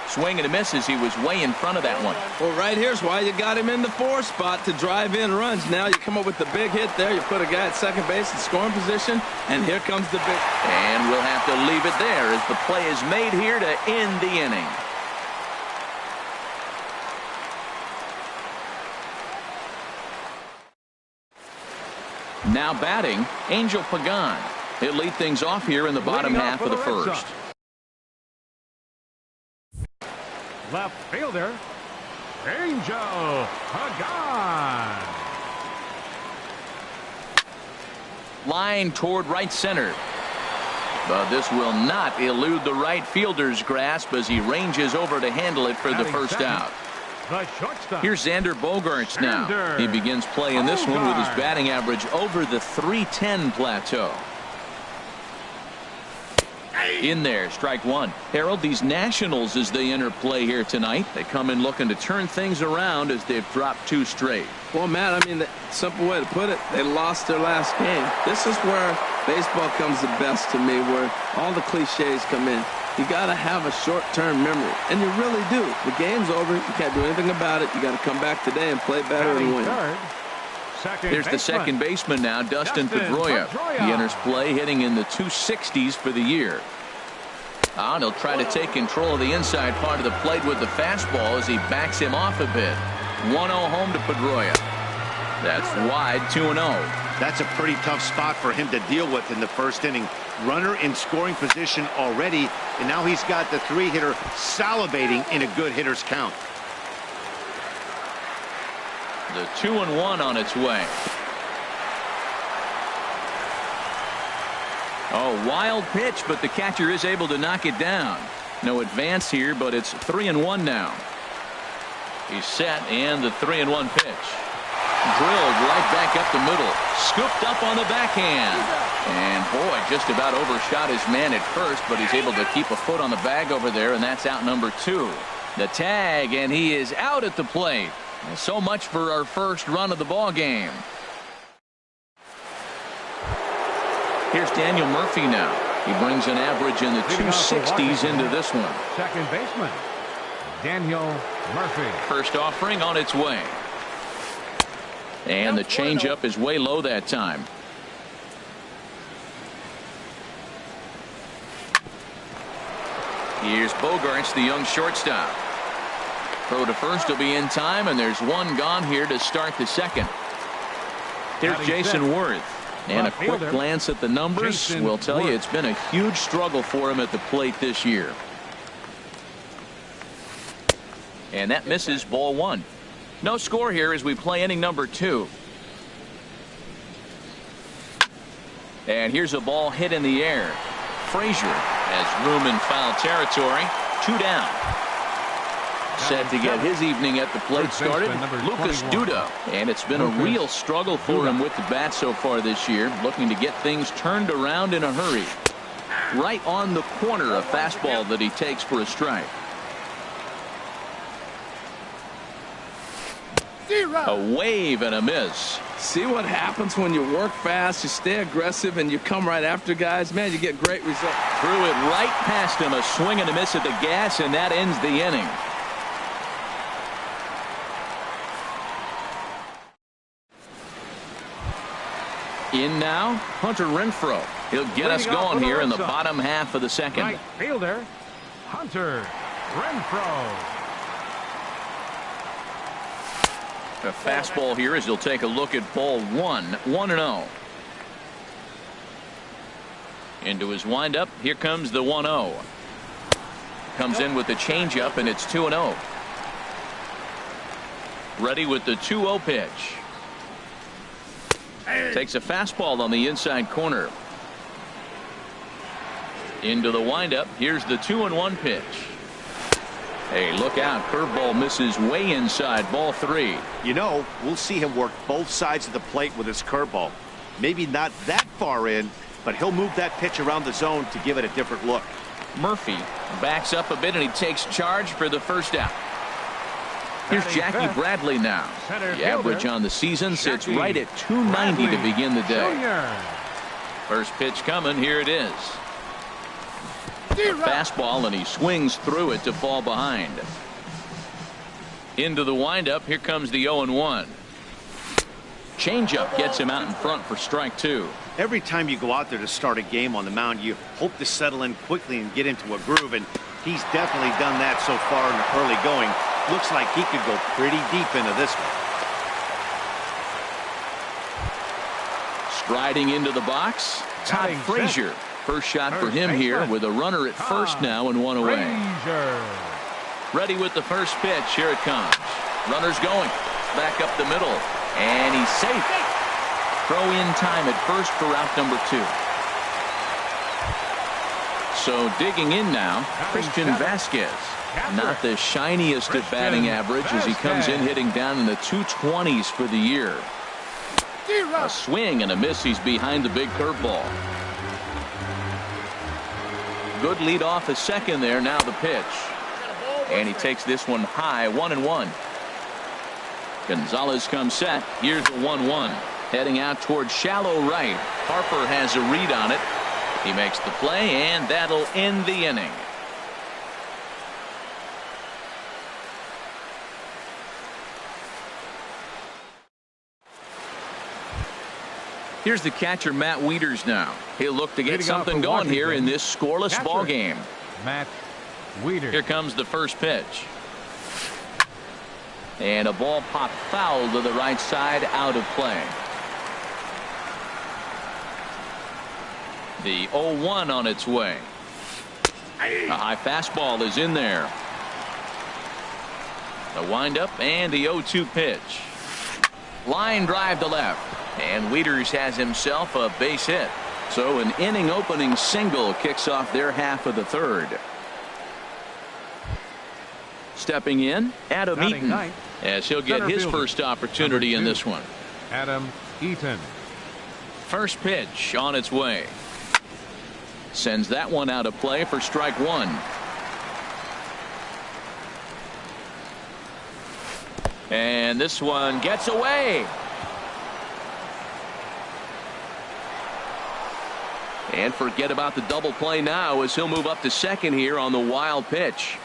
Swing and a miss as he was way in front of that one. Well, right here's why you got him in the 4 spot to drive in runs. Now you come up with the big hit there. You put a guy at second base in scoring position, and here comes the big. And we'll have to leave it there as the play is made here to end the inning. Now batting, Angel Pagan. He'll lead things off here in the bottom half of the first. Left fielder, Angel Pagan. Line toward right center. But this will not elude the right fielder's grasp as he ranges over to handle it for the first out. Here's Xander Bogaerts now. He begins play in this one with his batting average over the .310 plateau. In there, strike one. Harold, these Nationals, as they enter play here tonight, they come in looking to turn things around as they've dropped 2 straight. Well, Matt, I mean, the simple way to put it, they lost their last game. This is where baseball comes the best to me, where all the cliches come in. You got to have a short-term memory, and you really do. The game's over. You can't do anything about it. You got to come back today and play better and win. Here's the second baseman now, Dustin Pedroia. He enters play hitting in the 260s for the year. And he'll try to take control of the inside part of the plate with the fastball as he backs him off a bit. 1-0 home to Pedroia. That's wide, 2-0. That's a pretty tough spot for him to deal with in the first inning. Runner in scoring position already, and now he's got the 3-hitter salivating in a good hitter's count. The 2-1 on its way. Oh, wild pitch, but the catcher is able to knock it down. No advance here, but it's 3-1 now. He's set, and the 3-1 pitch. Drilled right back up the middle. Scooped up on the backhand. And boy, just about overshot his man at first, but he's able to keep a foot on the bag over there, and that's out number 2. The tag, and he is out at the plate. And so much for our first run of the ball game. Here's Daniel Murphy now. He brings an average in the 260s into this one. Second baseman, Daniel Murphy. First offering on its way. And the changeup is way low that time. Here's Bogarts, the young shortstop. Throw to first will be in time, and there's one gone here to start the second. Here's Jason Worth. And a quick glance at the numbers will tell you it's been a huge struggle for him at the plate this year. And that misses, ball 1. No score here as we play inning number 2. And here's a ball hit in the air. Frazier has room in foul territory. 2 down. Set to get his evening at the plate started, Lucas Duda. And it's been a real struggle for him with the bat so far this year, looking to get things turned around in a hurry. Right on the corner, a fastball that he takes for a strike. A wave and a miss. See what happens when you work fast, you stay aggressive, and you come right after guys? Man, you get great results. Threw it right past him, a swing and a miss at the gas, and that ends the inning. In now, Hunter Renfroe. He'll get us going here in the bottom half of the second. Right fielder, Hunter Renfroe. A fastball here as he'll take a look at ball 1. 1-0. Into his windup. Here comes the 1-0. Comes in with the changeup, and it's 2-0. Ready with the 2-0 pitch. Takes a fastball on the inside corner. Into the windup. Here's the 2-1 pitch. Hey, look out. Curveball misses way inside, ball 3. You know, we'll see him work both sides of the plate with his curveball. Maybe not that far in, but he'll move that pitch around the zone to give it a different look. Murphy backs up a bit, and he takes charge for the first out. Here's Jackie Bradley now. The average on the season sits right at 290 to begin the day. First pitch coming. Here it is. A fastball, and he swings through it to fall behind. Into the windup. Here comes the 0-1. Changeup gets him out in front for strike 2. Every time you go out there to start a game on the mound, you hope to settle in quickly and get into a groove, and he's definitely done that so far in the early going. Looks like he could go pretty deep into this one. Striding into the box, Todd Frazier. First shot for him here with a runner at first now and one away. Ready with the first pitch. Here it comes. Runner's going. Back up the middle. And he's safe. Throw in time at first for out number 2. So digging in now, Christian Vasquez. Not the shiniest at batting average as he comes in hitting down in the 220s for the year. A swing and a miss. He's behind the big curveball. Good lead off a second there. Now the pitch. And he takes this one high. 1-1. Gonzalez comes set. Here's the 1-1. Heading out towards shallow right. Harper has a read on it. He makes the play, and that'll end the inning. Here's the catcher, Matt Wieters now. He'll look to get something going here in this scoreless ball game. Matt Wieters. Here comes the first pitch. And a ball popped foul to the right side, out of play. The 0-1 on its way. A high fastball is in there. The windup and the 0-2 pitch. Line drive to left. And Wieters has himself a base hit. So an inning opening single kicks off their half of the third. Stepping in, Adam Eaton, as he'll get his first opportunity in this one. Adam Eaton. First pitch on its way. Sends that one out of play for strike one. And this one gets away. And forget about the double play now as he'll move up to second here on the wild pitch.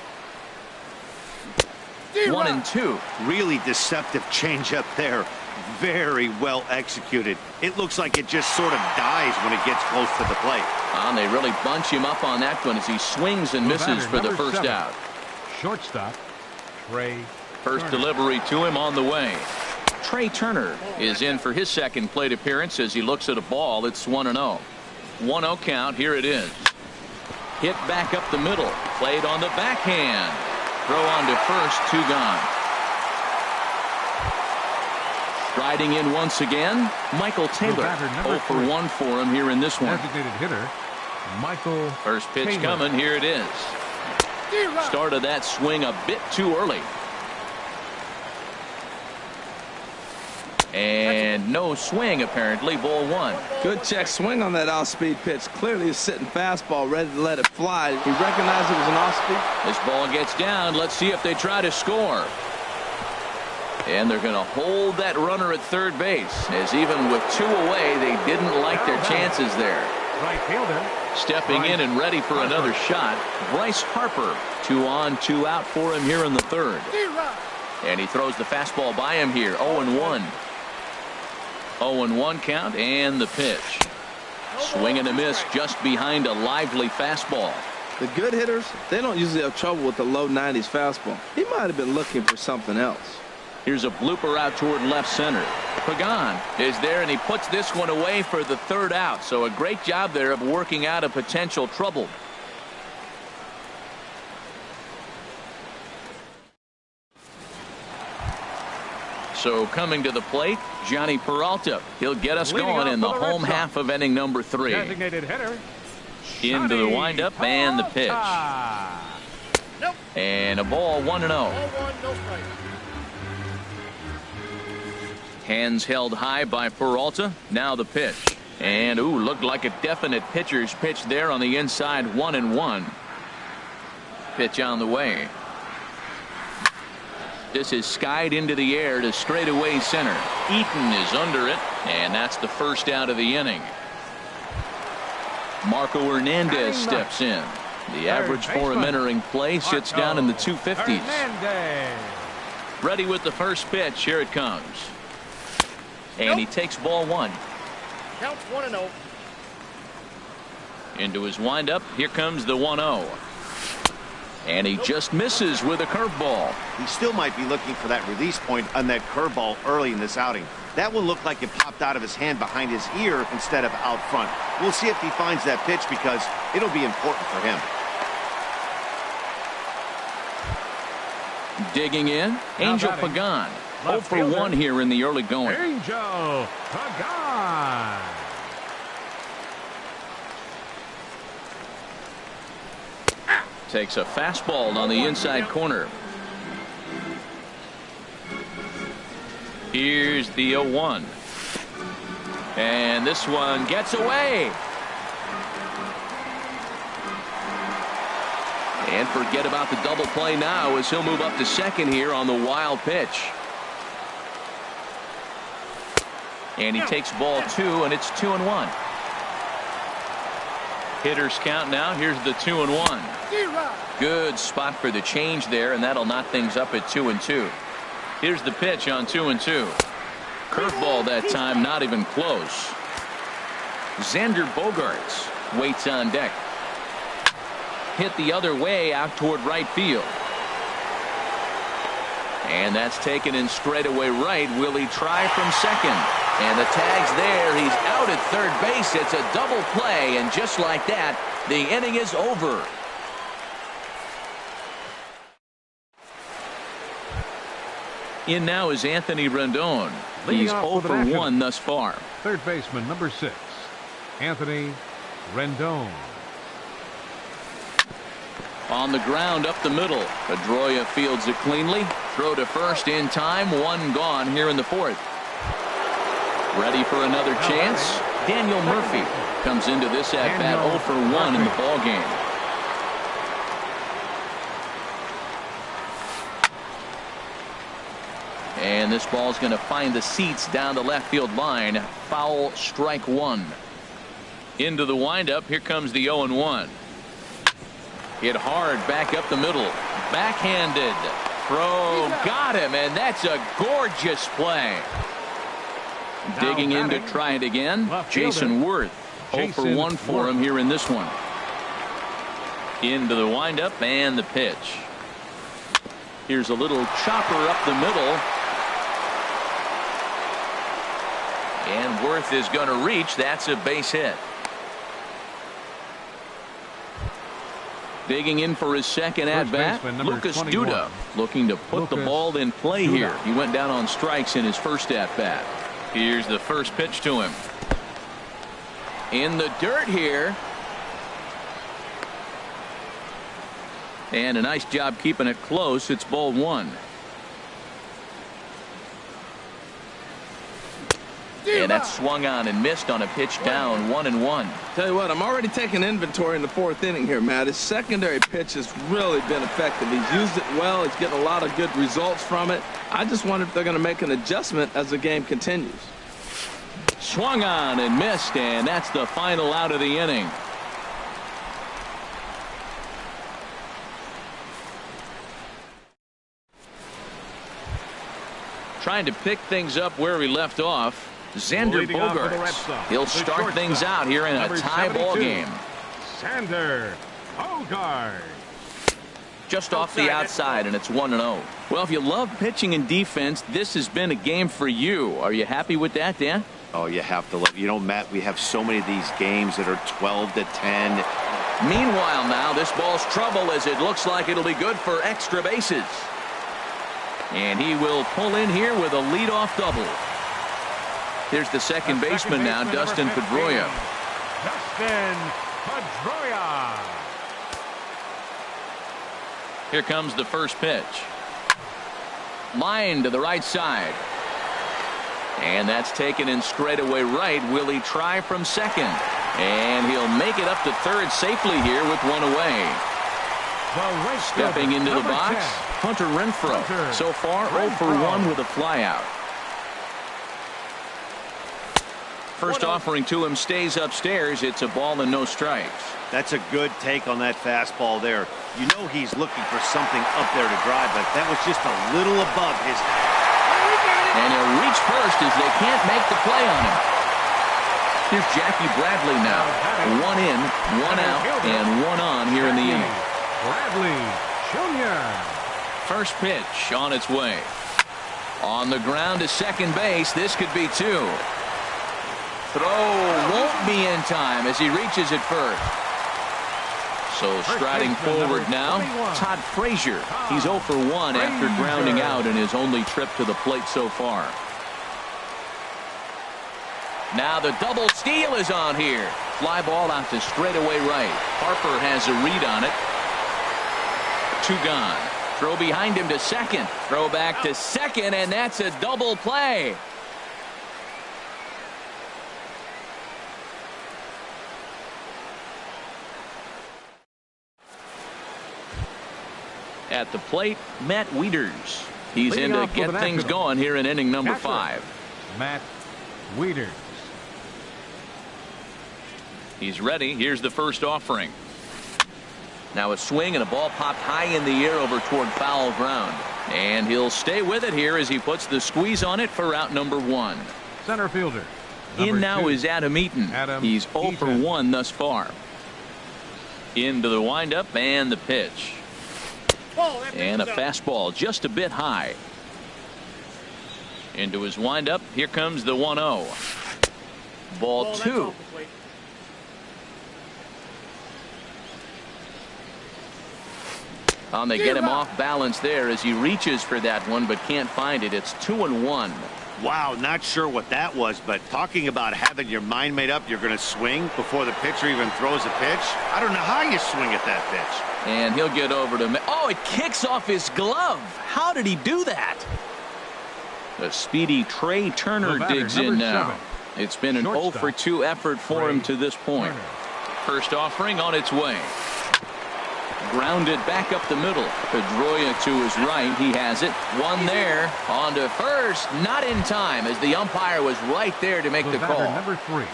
1-2. Really deceptive changeup there. Very well executed. It looks like it just sort of dies when it gets close to the plate. And they really bunch him up on that one as he swings and misses for the first out. Shortstop, Trey. First delivery to him on the way. Trey Turner is in for his second plate appearance as he looks at a ball. It's 1-0. 1-0 count. Here it is. Hit back up the middle. Played on the backhand. Throw on to first. 2 gone. Riding in once again, Michael Taylor. 0 for 1 for him here in this one. Designated hitter, Michael First pitch Taylor. coming. Here it is. Started that swing a bit too early. And no swing, apparently. Ball 1. Good check swing on that off-speed pitch. Clearly a sitting fastball ready to let it fly. He recognized it was an off-speed. This ball gets down. Let's see if they try to score. And they're going to hold that runner at third base, as even with 2 away, they didn't like their chances there. Right fielder. Stepping in and ready for another shot, Bryce Harper. 2 on, 2 out for him here in the third. And he throws the fastball by him here. 0-1. 0-1 count, and the pitch. Swing and a miss just behind a lively fastball. The good hitters, they don't usually have trouble with the low 90s fastball. He might have been looking for something else. Here's a blooper out toward left center. Pagan is there, and he puts this one away for the third out. So a great job there of working out a potential trouble. So coming to the plate, Johnny Peralta. He'll get us going in the home half of inning number 3. Designated hitter. Into the windup and the pitch. And a ball 1-0. Hands held high by Peralta. Now the pitch. And ooh, looked like a definite pitcher's pitch there on the inside. 1-1. Pitch on the way. This is skied into the air to straightaway center. Eaton is under it, and that's the first out of the inning. Marco Hernandez steps in. The average for him entering play sits down in the 250s. Ready with the first pitch. Here it comes. And he takes ball 1. Counts 1-0. Into his windup. Here comes the 1-0. And he just misses with a curveball. He still might be looking for that release point on that curveball early in this outing. That one looked like it popped out of his hand behind his ear instead of out front. We'll see if he finds that pitch because it'll be important for him. Digging in, Angel Pagan. 0 for 1 here in the early going. Angel Pagan. Takes a fastball on the inside corner. Here's the 0-1. And this one gets away. And forget about the double play now as he'll move up to second here on the wild pitch. And he takes ball 2, and it's 2-1. Hitters count now. Here's the 2-1. Good spot for the change there, and that'll knock things up at 2-2. Here's the pitch on 2-2. Curveball that time, not even close. Xander Bogaerts waits on deck. Hit the other way out toward right field. And that's taken in straightaway right. Will he try from second? And the tag's there. He's out at third base. It's a double play, and just like that, the inning is over. In now is Anthony Rendon. He's 0 for 1 thus far. Third baseman, number 6. Anthony Rendon. On the ground up the middle. Pedroia fields it cleanly. Throw to first in time. One gone here in the fourth. Ready for another chance. Daniel Murphy comes into this at bat 0 for 1 in the ball game. And this ball's going to find the seats down the left field line. Foul, strike one. Into the windup. Here comes the 0-1. Hit hard back up the middle. Backhanded. Throw. Got him. And that's a gorgeous play. Digging in to try it again. Jason Worth. 0 for 1 for him here in this one. Into the windup and the pitch. Here's a little chopper up the middle. And Worth is going to reach. That's a base hit. Digging in for his second at bat, Lucas Duda looking to put the ball in play here. He went down on strikes in his first at bat. Here's the first pitch to him. In the dirt here. And a nice job keeping it close. It's ball one. And that's swung on and missed on a pitch down. 1-1. Tell you what, I'm already taking inventory in the fourth inning here, Matt. His secondary pitch has really been effective. He's used it well. He's getting a lot of good results from it. I just wonder if they're going to make an adjustment as the game continues. Swung on and missed, and that's the final out of the inning. Trying to pick things up where we left off. Xander Bogaerts. He'll start things out here in a tie ball game. Xander Bogaerts. Just off the outside, and it's 1-0. Well, if you love pitching and defense, this has been a game for you. Are you happy with that, Dan? Oh, you have to love. You know, Matt, we have so many of these games that are 12-10. Meanwhile, now this ball's trouble as it looks like it'll be good for extra bases. And he will pull in here with a leadoff double. Here's the second baseman now, Dustin Pedroia. Dustin Pedroia. Here comes the first pitch. Line to the right side. And that's taken in straightaway right. Will he try from second? And he'll make it up to third safely here with one away. Stepping into the box, Hunter Renfroe. So far, 0 for 1 with a flyout. First offering to him stays upstairs. It's a ball and no strikes. That's a good take on that fastball there. You know he's looking for something up there to drive, but that was just a little above his head. And he'll reach first as they can't make the play on him. Here's Jackie Bradley now. 1 in, 1 out, and 1 on here in the inning. Bradley Jr. First pitch on its way. On the ground to second base. This could be 2. Throw won't be in time as he reaches it first. So striding forward now, Todd Frazier. He's 0 for 1 after grounding out in his only trip to the plate so far. Now the double steal is on here. Fly ball out to straightaway right. Harper has a read on it. 2 gone. Throw behind him to second. Throw back to second, and that's a double play. At the plate, Matt Wieters. He's in to get things going here in inning number 5. Matt Wieters. He's ready. Here's the first offering. Now a swing and a ball popped high in the air over toward foul ground. And he'll stay with it here as he puts the squeeze on it for out number 1. Center fielder. In now 2. is Adam Eaton. He's 0 for 1 thus far. Into the windup and the pitch. And a fastball just a bit high. Into his windup. Here comes the 1-0. Ball 2. They get him off balance there as he reaches for that one but can't find it. It's 2-1. Wow, not sure what that was, but talking about having your mind made up, you're going to swing before the pitcher even throws a pitch. I don't know how you swing at that pitch. And he'll get over to... Oh, it kicks off his glove. How did he do that? The speedy Trey Turner digs in now. It's been an 0 for 2 effort for him to this point. First offering on its way. Grounded back up the middle. Pedroia to his right. He has it. One there. On to first. Not in time as the umpire was right there to make the call. Number 3.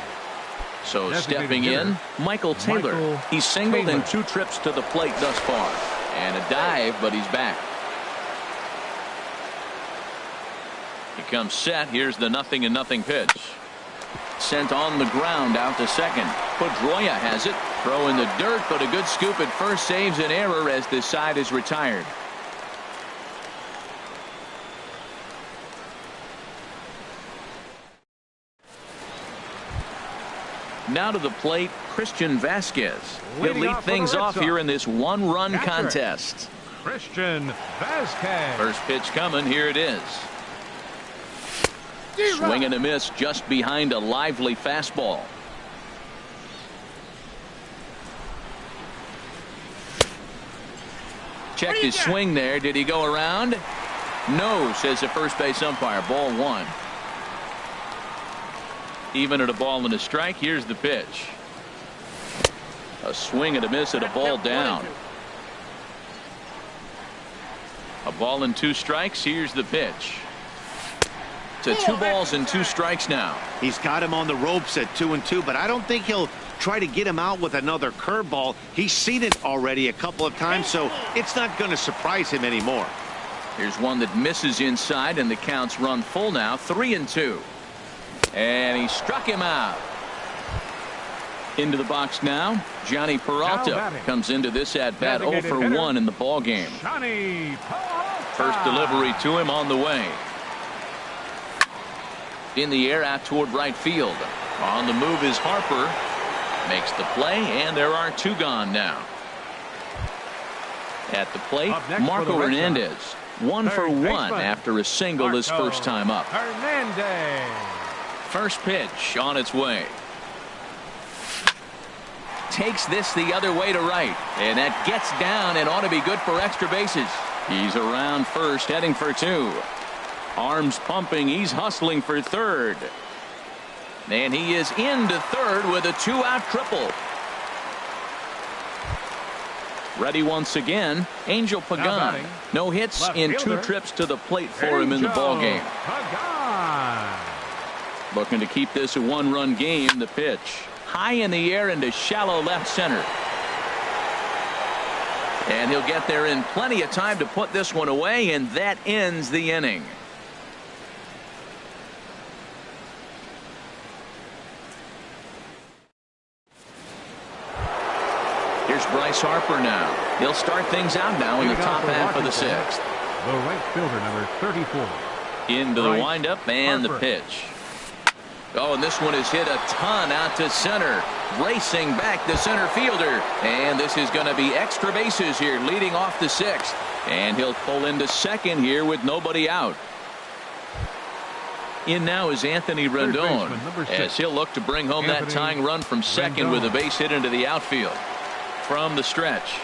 So stepping in, Michael Taylor. He's singled in 2 trips to the plate thus far. And a dive, but he's back. He comes set. Here's the 0-0 pitch. Sent on the ground out to second. Pedroia has it. Throw in the dirt, but a good scoop at first saves an error as this side is retired. Now to the plate, Christian Vasquez. He'll lead things off here in this one-run contest. Christian Vasquez. First pitch coming. Here it is. Swing and a miss just behind a lively fastball. Checked his swing there. Did he go around? No, says the first base umpire. Ball 1. Even at a ball and a strike. Here's the pitch. A swing and a miss at a ball down. A ball and 2 strikes. Here's the pitch. To 2 balls and 2 strikes now. He's got him on the ropes at 2-2, but I don't think he'll try to get him out with another curveball. He's seen it already a couple of times, so it's not going to surprise him anymore. Here's one that misses inside, and the count's run full now. 3-2. And he struck him out. Into the box now. Johnny Peralta comes into this at-bat 0 for 1 in the ball game. First delivery to him on the way. In the air out toward right field. On the move is Harper. Makes the play, and there are 2 gone now. At the plate, Marco Hernandez. 1 for 1 after a single his first time up. First pitch on its way. Takes this the other way to right. And that gets down and ought to be good for extra bases. He's around first, heading for 2. Arms pumping. He's hustling for third. And he is into third with a 2-out triple. Ready once again. Angel Pagan. No hits in 2 trips to the plate for him in the ball game. Looking to keep this a 1-run game. The pitch. High in the air into shallow left center. And he'll get there in plenty of time to put this one away, and that ends the inning. Here's Bryce Harper now. He'll start things out now in the top half of the 6th. The right fielder, number 34. Into the windup and the pitch. Oh, and this one is hit a ton out to center. Racing back the center fielder. And this is going to be extra bases here leading off the 6th. And he'll pull into second here with nobody out. In now is Anthony Rendon as he'll look to bring home that tying run from second with a base hit into the outfield. From the stretch.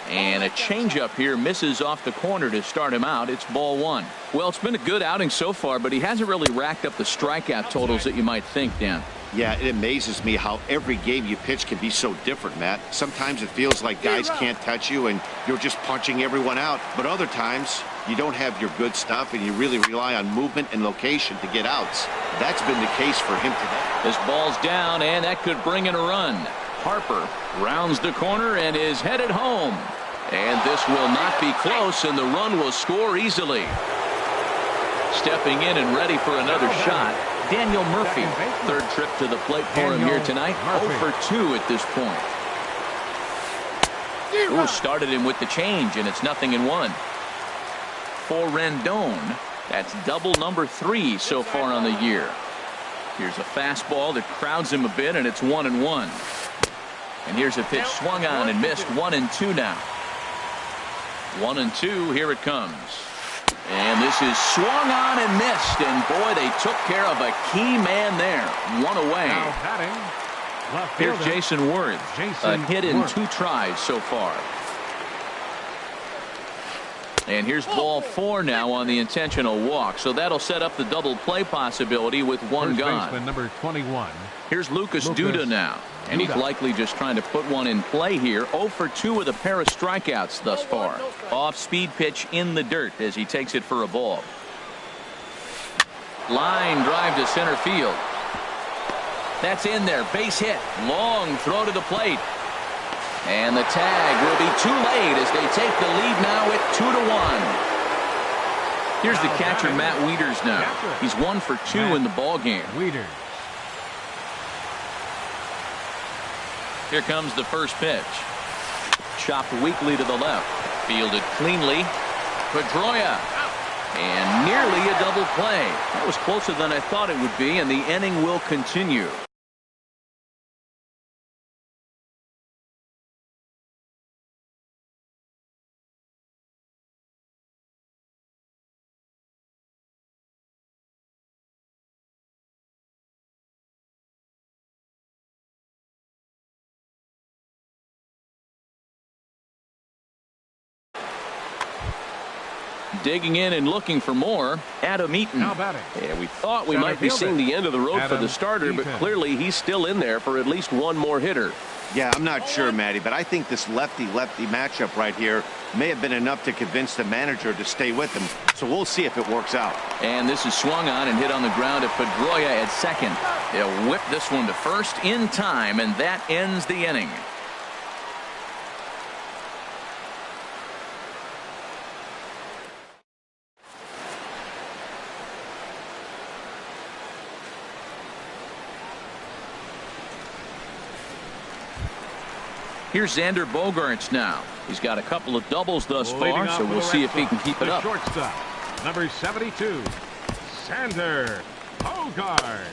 And a changeup here misses off the corner to start him out. It's ball 1. Well, it's been a good outing so far, but he hasn't really racked up the strikeout totals that you might think, Dan. Yeah, it amazes me how every game you pitch can be so different, Matt. Sometimes it feels like guys can't touch you and you're just punching everyone out. But other times you don't have your good stuff and you really rely on movement and location to get outs. That's been the case for him today. This ball's down, and that could bring in a run. Harper rounds the corner and is headed home. And this will not be close, and the run will score easily. Stepping in and ready for another shot, Daniel Murphy. Third trip to the plate for him here tonight. 0 for 2 at this point. Ooh, started him with the change, and it's 0-1. For Rendon, that's double number 3 so far on the year. Here's a fastball that crowds him a bit, and it's 1-1. And here's a pitch swung on and missed. 1-2 now. 1-2. Here it comes. And this is swung on and missed. And boy, they took care of a key man there. One away. Now batting, left Here's fielder, Jason Worth. A hit in 2 tries so far. And here's ball 4 now on the intentional walk. So that'll set up the double play possibility with one First gone. baseman number 21. Here's Lucas Duda now. And he's likely just trying to put one in play here. 0 for 2 with a pair of strikeouts thus far. Off-speed pitch in the dirt as he takes it for a ball. Line drive to center field. That's in there. Base hit. Long throw to the plate. And the tag will be too late as they take the lead now at 2-1. Here's the catcher, Matt Wieters now. He's 1 for 2 in the ball game. Wieters. Here comes the first pitch. Chopped weakly to the left. Fielded cleanly. Pedroia. And nearly a double play. That was closer than I thought it would be, and the inning will continue. Digging in and looking for more, Adam Eaton. Now batting. Yeah, we thought we might be seeing the end of the road for the starter, but clearly he's still in there for at least one more hitter. Yeah, I'm not sure, Matty, but I think this lefty-lefty matchup right here may have been enough to convince the manager to stay with him. So we'll see if it works out. And this is swung on and hit on the ground at Pedroia at second. They'll whip this one to first in time, and that ends the inning. Here's Xander Bogaerts now. He's got a couple of doubles thus far, so we'll see if he can keep it up. Shortstop, number 72, Xander Bogaerts.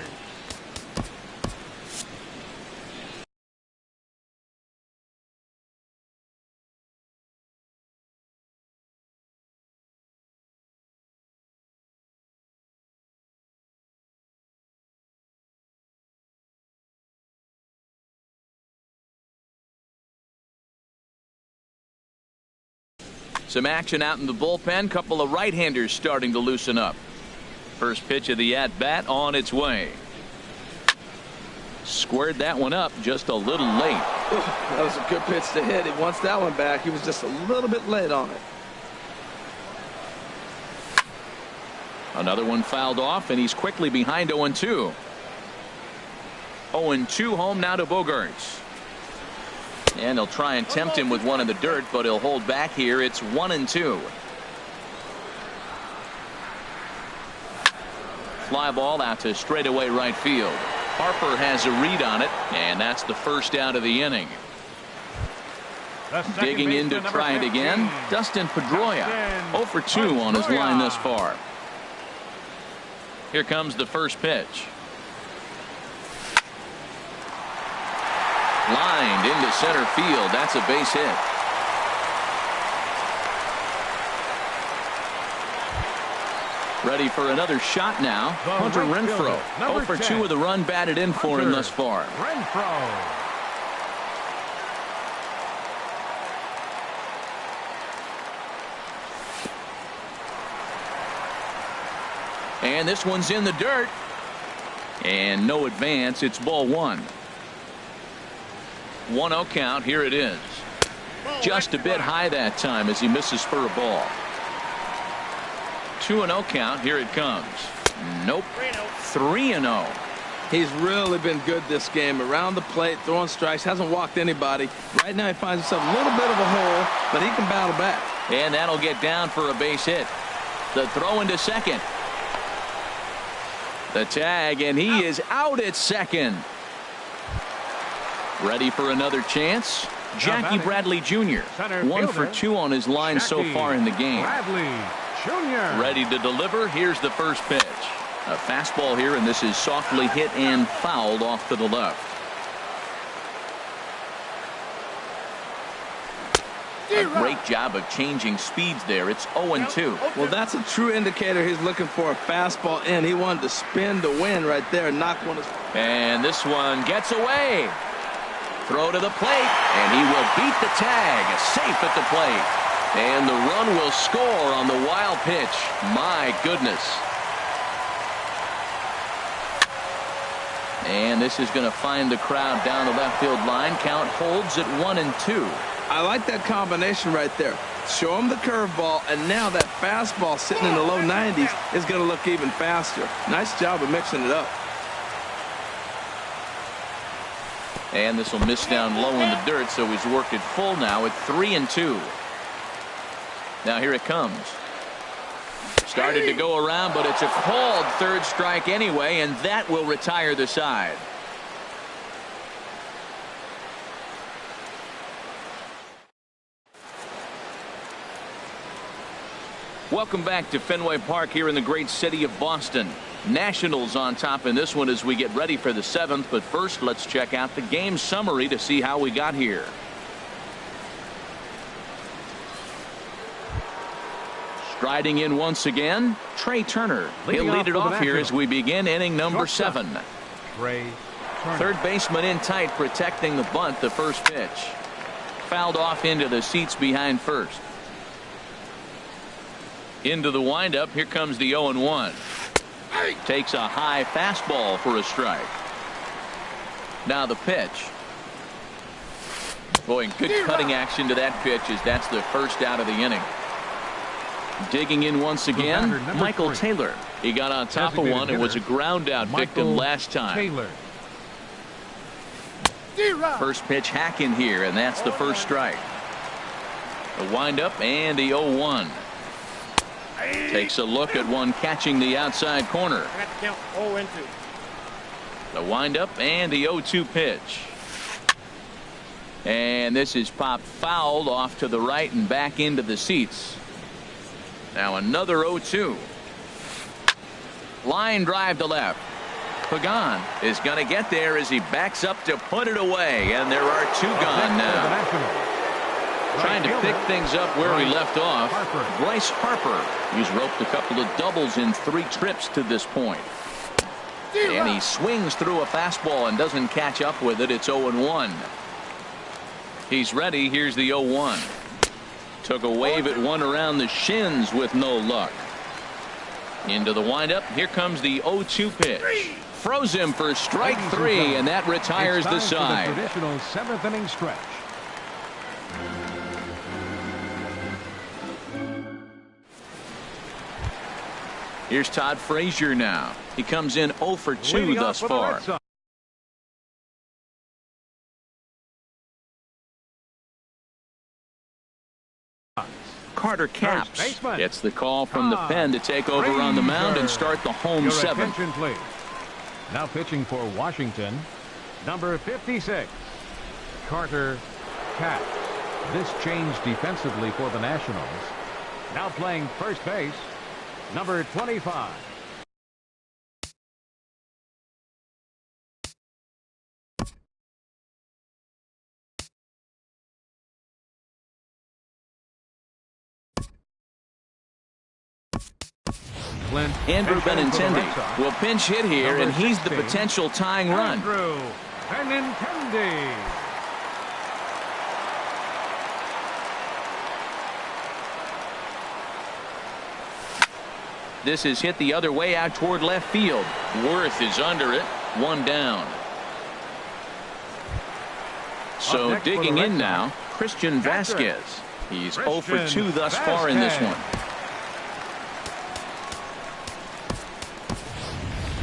Some action out in the bullpen. Couple of right-handers starting to loosen up. First pitch of the at-bat on its way. Squared that one up just a little late. That was a good pitch to hit. He wants that one back. He was just a little bit late on it. Another one fouled off, and he's quickly behind 0-2. 0-2 home now to Bogaerts. And they'll try and tempt him with one in the dirt, but he'll hold back here. It's 1-2. Fly ball out to straightaway right field. Harper has a read on it, and that's the first out of the inning. Digging in to try it again, Dustin Pedroia. 0 for 2 on his line thus far. Here comes the first pitch. Lined into center field. That's a base hit. Ready for another shot now. Hunter Renfroe. 0 for 2 with a run batted in for him thus far. Renfroe. And this one's in the dirt. And no advance. It's ball 1. 1-0 count. Here it is. Just a bit high that time as he misses for a ball. 2-0 count. Here it comes. Nope. 3-0. He's really been good this game. Around the plate, throwing strikes, hasn't walked anybody. Right now he finds himself a little bit of a hole, but he can battle back. And that'll get down for a base hit. The throw into second. The tag, and he is out at second. Ready for another chance? Jackie Bradley Jr. 1 for 2 on his line so far in the game. Bradley Jr. Ready to deliver. Here's the first pitch. A fastball here, and this is softly hit and fouled off to the left. A great job of changing speeds there. It's 0-2. Well, that's a true indicator he's looking for a fastball in. He wanted to spin the wind right there and knock one. And this one gets away. Throw to the plate, and he will beat the tag. Safe at the plate. And the run will score on the wild pitch. My goodness. And this is going to find the crowd down the left field line. Count holds at 1-2. I like that combination right there. Show him the curveball, and now that fastball sitting in the low 90s is going to look even faster. Nice job of mixing it up. And this will miss down low in the dirt, so he's worked it full now at 3-2. Now here it comes. Started to go around, but it's a called third strike anyway, and that will retire the side. Welcome back to Fenway Park here in the great city of Boston. Nationals on top in this one as we get ready for the 7th, but first let's check out the game summary to see how we got here. Striding in once again, Trey Turner. He'll lead it off here as we begin inning number 7. Third baseman in tight, protecting the bunt. The first pitch fouled off into the seats behind first. Into the windup. Here comes the 0-1. Takes a high fastball for a strike. Now the pitch. Boy, good cutting action to that pitch as that's the first out of the inning. Digging in once again, Michael Taylor. He got on top of one and was a ground out victim last time. First pitch hack in here, and that's the first strike. The windup and the 0-1. Takes a look at one catching the outside corner. The windup and the 0-2 pitch. And this is popped fouled off to the right and back into the seats. Now another 0-2. Line drive to left. Pagan is going to get there as he backs up to put it away. And there are 2 gone now. Trying to pick things up where we left off. Bryce Harper. He's roped a couple of doubles in 3 trips to this point. And he swings through a fastball and doesn't catch up with it. It's 0-1. He's ready. Here's the 0-1. Took a wave at one around the shins with no luck. Into the windup. Here comes the 0-2 pitch. Froze him for strike 3, and that retires the side. The traditional 7th inning stretch. Here's Todd Frazier now. He comes in 0 for 2 thus far. Carter Capps gets the call from the pen to take over on the mound and start the home 7th. Please. Now pitching for Washington, number 56, Carter Capps. This changed defensively for the Nationals. Now playing first base, number 25. Andrew Benintendi will pinch hit here, and he's the potential tying run. Andrew Benintendi. This is hit the other way out toward left field. Worth is under it. 1 down. So digging in now, Christian Vasquez. He's 0 for 2 thus far in this one.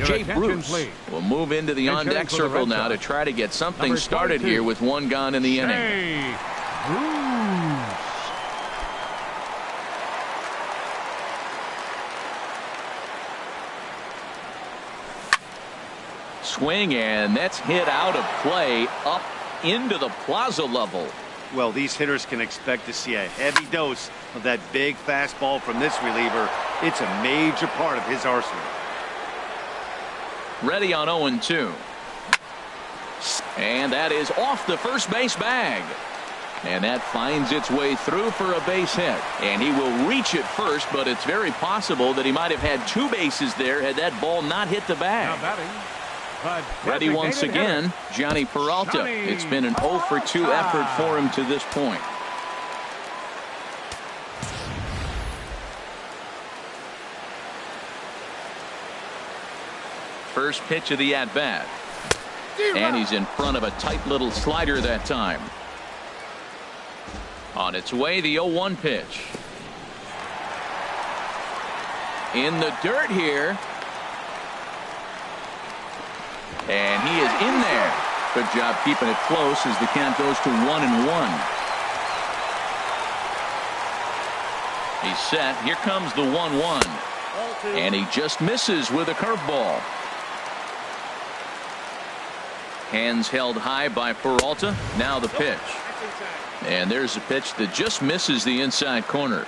Jay Bruce will move into the on-deck circle now to try to get something started here with 1 gone in the inning. Swing, and that's hit out of play up into the plaza level. Well, these hitters can expect to see a heavy dose of that big fastball from this reliever. It's a major part of his arsenal. Ready on 0-2. And that is off the first base bag. And that finds its way through for a base hit. And he will reach it first, but it's very possible that he might have had 2 bases there had that ball not hit the bag. Ready once again, Johnny Peralta. It's been an 0 for 2 effort for him to this point. First pitch of the at-bat. And he's in front of a tight little slider that time. On its way, the 0-1 pitch. In the dirt here. And he is in there. Good job keeping it close as the count goes to 1-1. He's set. Here comes the 1-1. And he just misses with a curveball. Hands held high by Peralta. Now the pitch. And there's a pitch that just misses the inside corner.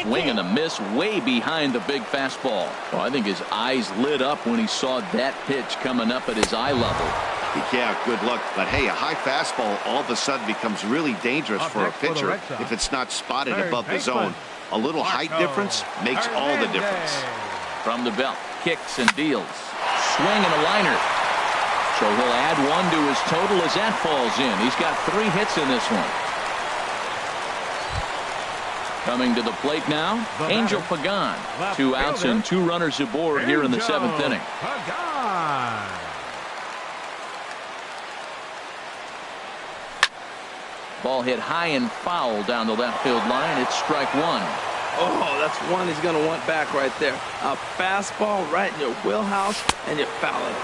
Swing and a miss way behind the big fastball. Well, I think his eyes lit up when he saw that pitch coming up at his eye level. Yeah, good luck. But hey, a high fastball all of a sudden becomes really dangerous for a pitcher if it's not spotted above the zone. A little height difference makes all the difference. From the belt, kicks and deals. Swing and a liner. So he'll add 1 to his total as that falls in. He's got 3 hits in this one. Coming to the plate now, Angel Pagan. 2 outs and 2 runners aboard here in the 7th inning. Ball hit high and foul down the left field line. It's strike 1. Oh, that's one he's going to want back right there. A fastball right in your wheelhouse, and you foul it.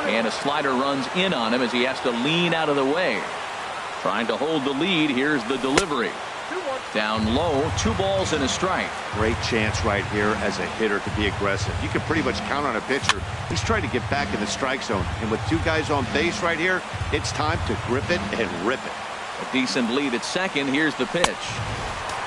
And a slider runs in on him as he has to lean out of the way. Trying to hold the lead. Here's the delivery. Down low, 2 balls and a strike. Great chance right here as a hitter to be aggressive. You can pretty much count on a pitcher. He's trying to get back in the strike zone. And with 2 guys on base right here, it's time to grip it and rip it. A decent lead at second. Here's the pitch.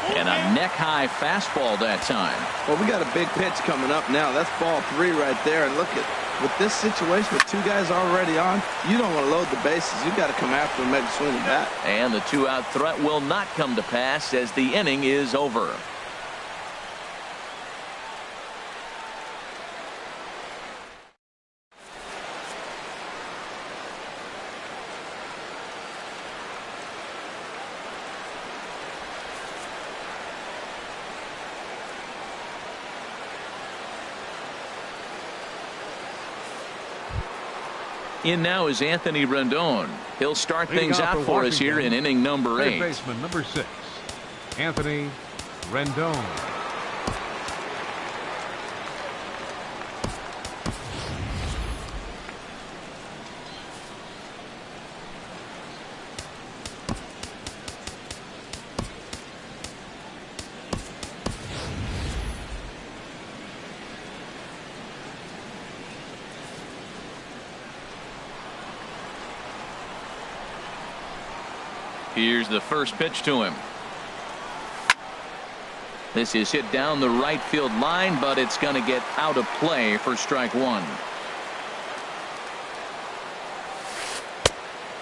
And a neck-high fastball that time. Well, we got a big pitch coming up now. That's ball 3 right there. And look at, with this situation with 2 guys already on, you don't want to load the bases. You got to come after him, maybe swing the bat. And the 2-out threat will not come to pass as the inning is over. In now is Anthony Rendon. He'll start things out for us here in inning number 8. Baseman number 6, Anthony Rendon. Here's the first pitch to him. This is hit down the right field line, but it's going to get out of play for strike 1.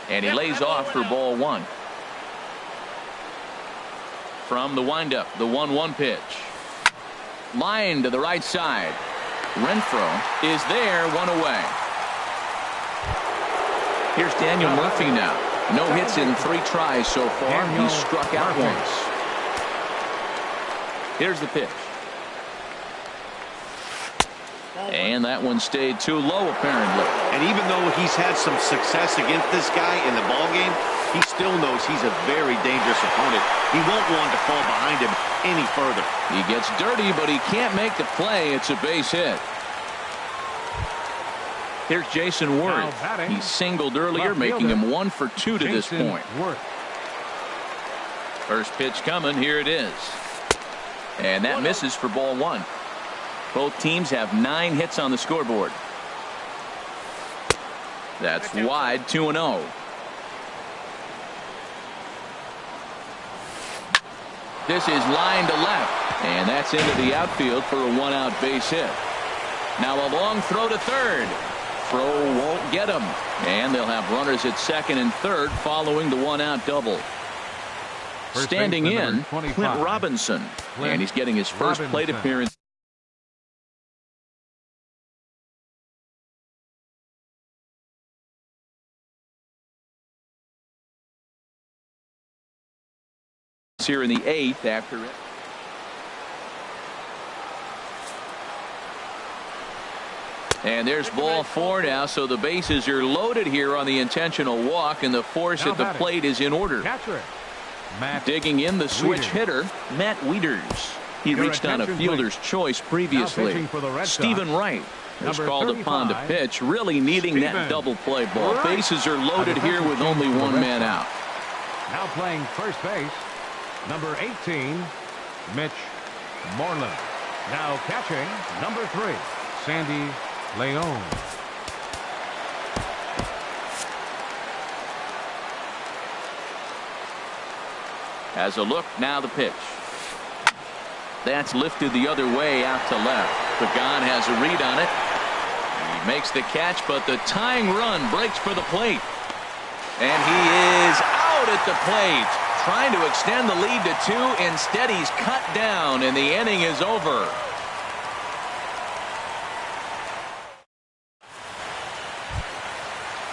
And he lays off for ball 1. From the windup, the 1-1 pitch. Line to the right side. Renfroe is there, 1 away. Here's Daniel Murphy now. No hits in 3 tries so far. He struck out once. Here's the pitch. And that one stayed too low, apparently. And even though he's had some success against this guy in the ballgame, he still knows he's a very dangerous opponent. He won't want to fall behind him any further. He gets dirty, but he can't make the play. It's a base hit. Here's Jason Worth. He singled earlier, making him 1 for 2 to this point. First pitch coming. Here it is. And that misses for ball 1. Both teams have 9 hits on the scoreboard. That's wide, 2-0. This is line to left. And that's into the outfield for a 1-out base hit. Now a long throw to third. throw won't get him. And they'll have runners at second and third following the one-out double. Standing in, Clint Robinson. And he's getting his first plate appearance here in the 8th after it. And there's ball 4 now, so the bases are loaded here on the intentional walk, and the force at the plate is in order. Digging in the switch hitter, Matt Wieters. He reached on a fielder's choice previously. Stephen Wright is called upon to pitch, really needing that double play ball. Bases are loaded here with only one man out. Now playing first base, number 18, Mitch Moreland. Now catching, number 3, Sandy Leon. Has a look, now the pitch. That's lifted the other way out to left. Pagan has a read on it. He makes the catch, but the tying run breaks for the plate. And he is out at the plate, trying to extend the lead to 2. Instead, he's cut down, and the inning is over.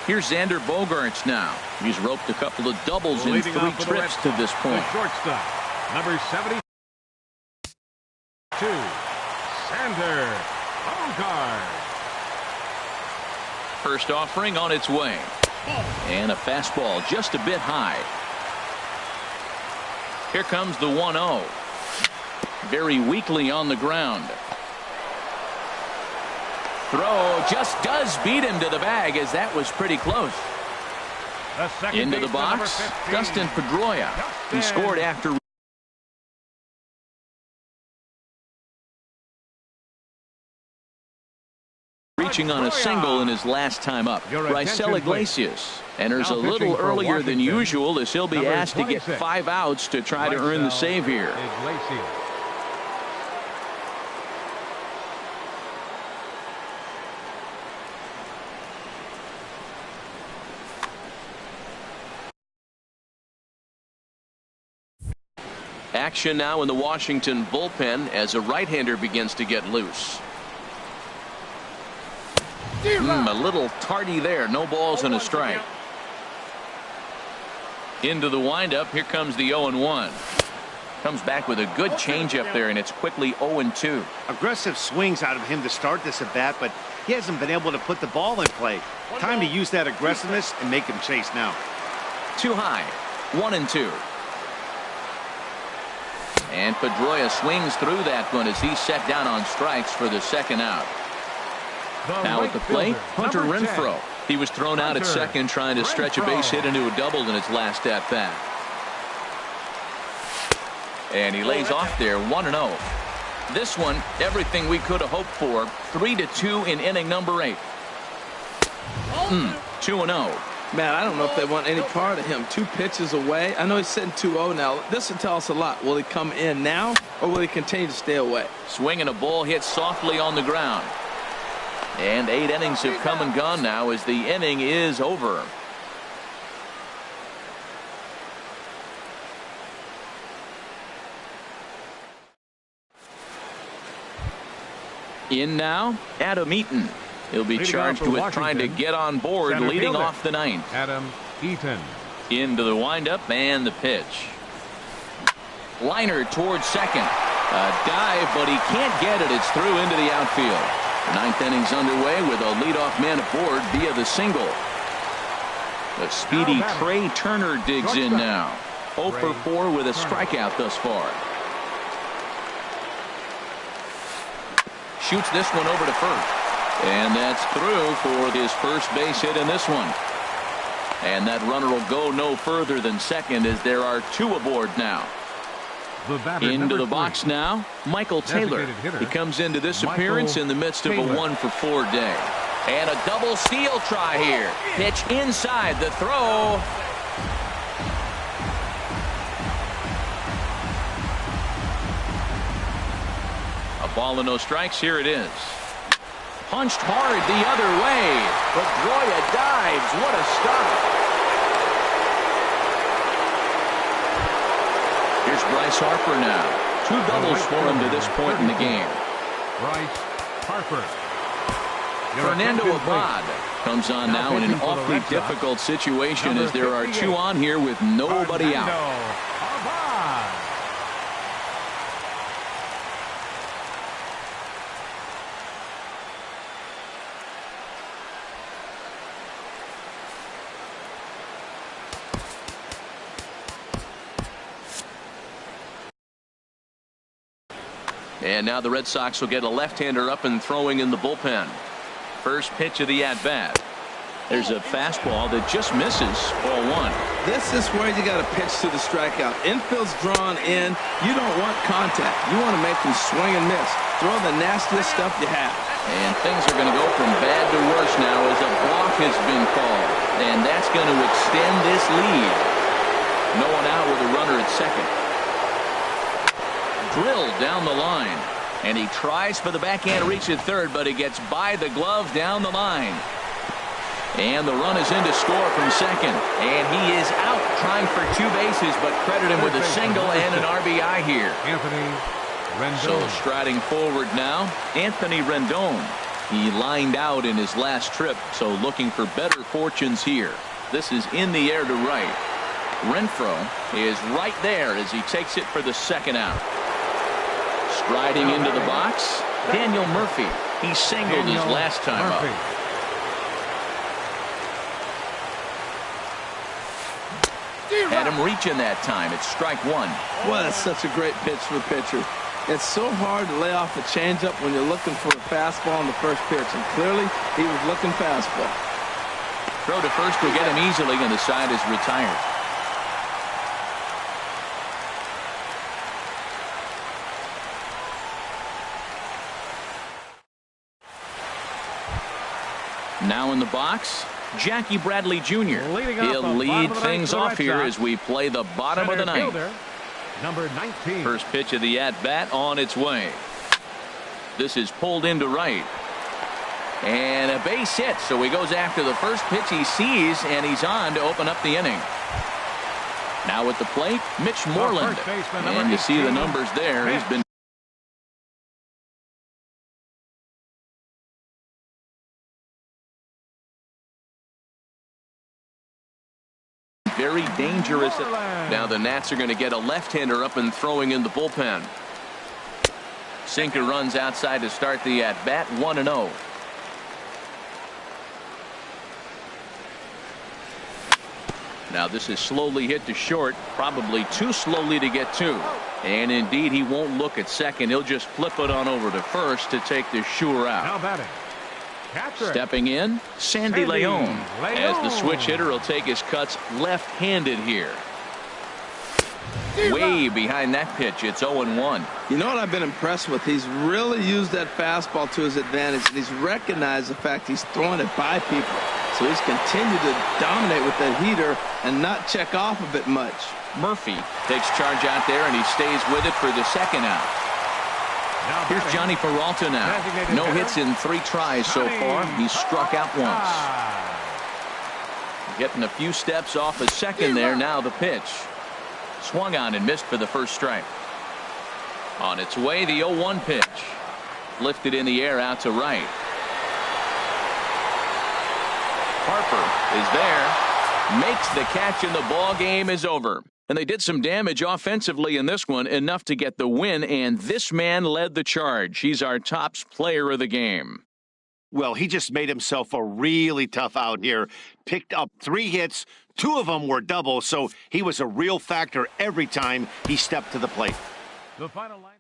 Here's Xander Bogaerts now. He's roped a couple of doubles in 3 trips to this point. Shortstop, number 72, Xander Bogaerts. First offering on its way. And a fastball just a bit high. Here comes the 1-0. Very weakly on the ground. Throw just does beat him to the bag, as that was pretty close. Into the box, Dustin Pedroia. He scored after reaching on a single in his last time up. Raisel Iglesias enters a little earlier than usual, as he'll be asked to get 5 outs to try to earn the save here. Action now in the Washington bullpen as a right-hander begins to get loose. A little tardy there. No balls and a strike. Into the windup. Here comes the 0-1. Comes back with a good changeup there, and it's quickly 0-2. Aggressive swings out of him to start this at bat, but he hasn't been able to put the ball in play. Time to use that aggressiveness and make him chase now. Too high. 1-2. And Pedroia swings through that one as he's set down on strikes for the second out. Now at the plate, Hunter Renfroe. He was thrown out at second trying to stretch a base hit into a double in his last at bat. And he lays off there, 1-0. This one, everything we could have hoped for. 3-2 in inning number 8. 2-0. Man, I don't know if they want any part of him. 2 pitches away. I know he's sitting 2-0 now. This will tell us a lot. Will he come in now, or will he continue to stay away? Swing and a ball hit softly on the ground. And 8 innings have come and gone now as the inning is over. In now, Adam Eaton. He'll be charged with trying to get on board, leading off the 9th. Adam Eaton. Into the windup and the pitch. Liner towards second. A dive, but he can't get it. It's through into the outfield. The 9th inning's underway with a leadoff man aboard via the single. The speedy Trey Turner digs in now. 0 for 4 with a strikeout thus far. Shoots this one over to first. And that's through for his first base hit in this one. And that runner will go no further than second as there are 2 aboard now. Into the box now, Michael Taylor. He comes into this appearance in the midst of a 1 for 4 day. And a double steal try here. Pitch inside, the throw. A ball and no strikes. Here it is. Punched hard the other way. Pedroia dives. What a stop. Here's Bryce Harper now. 2 doubles for him to this point in the game. Bryce Harper. Fernando Abad comes on now in an awfully difficult situation as there are 2 on here with nobody out. And now the Red Sox will get a left-hander up and throwing in the bullpen. First pitch of the at-bat. There's a fastball that just misses. Ball 1. This is where you got to pitch to the strikeout. Infield's drawn in. You don't want contact. You want to make them swing and miss. Throw the nastiest stuff you have. And things are going to go from bad to worse now as a balk has been called. And that's going to extend this lead. No one out with a runner at second. Drilled down the line. And he tries for the backhand reach at third, but he gets by the glove down the line. And the run is in to score from second. And he is out trying for 2 bases, but credit him with a single and an RBI here. Anthony Rendon. So striding forward now, Anthony Rendon. He lined out in his last trip, so looking for better fortunes here. This is in the air to right. Renfroe is right there as he takes it for the second out. Striding into the box, Daniel Murphy. He singled his last time up. Had him reaching that time. It's strike 1. Well, that's such a great pitch for a pitcher. It's so hard to lay off a changeup when you're looking for a fastball on the first pitch, and clearly he was looking fastball. Throw to first will get him easily, and the side is retired. Now in the box, Jackie Bradley Jr. He'll lead things off here as we play the bottom of the ninth. Number 19. First pitch of the at-bat on its way. This is pulled into right. And a base hit, so he goes after the first pitch he sees, and he's on to open up the inning. Now at the plate, Mitch Moreland. And you see the numbers there. He's been very dangerous. Now the Nats are going to get a left-hander up and throwing in the bullpen. Sinker runs outside to start the at-bat, 1-0. Now this is slowly hit to short, probably too slowly to get to. And indeed he won't look at second. He'll just flip it on over to first to take the sure out. Now batting. Stepping in, Sandy Leon. As the switch hitter will take his cuts left-handed here. Way behind that pitch. It's 0-1. You know what I've been impressed with? He's really used that fastball to his advantage, and he's recognized the fact he's throwing it by people. So he's continued to dominate with that heater and not check off of it much. Murphy takes charge out there, and he stays with it for the second out. Here's Johnny Peralta now. No hits in 3 tries so far. He's struck out once. Getting a few steps off a second there. Now the pitch. Swung on and missed for the first strike. On its way, the 0-1 pitch. Lifted in the air out to right. Harper is there. Makes the catch, and the ball game is over. And they did some damage offensively in this one, enough to get the win, and this man led the charge. He's our top player of the game. Well, he just made himself a really tough out here. Picked up 3 hits, 2 of them were doubles, so he was a real factor every time he stepped to the plate. The final line.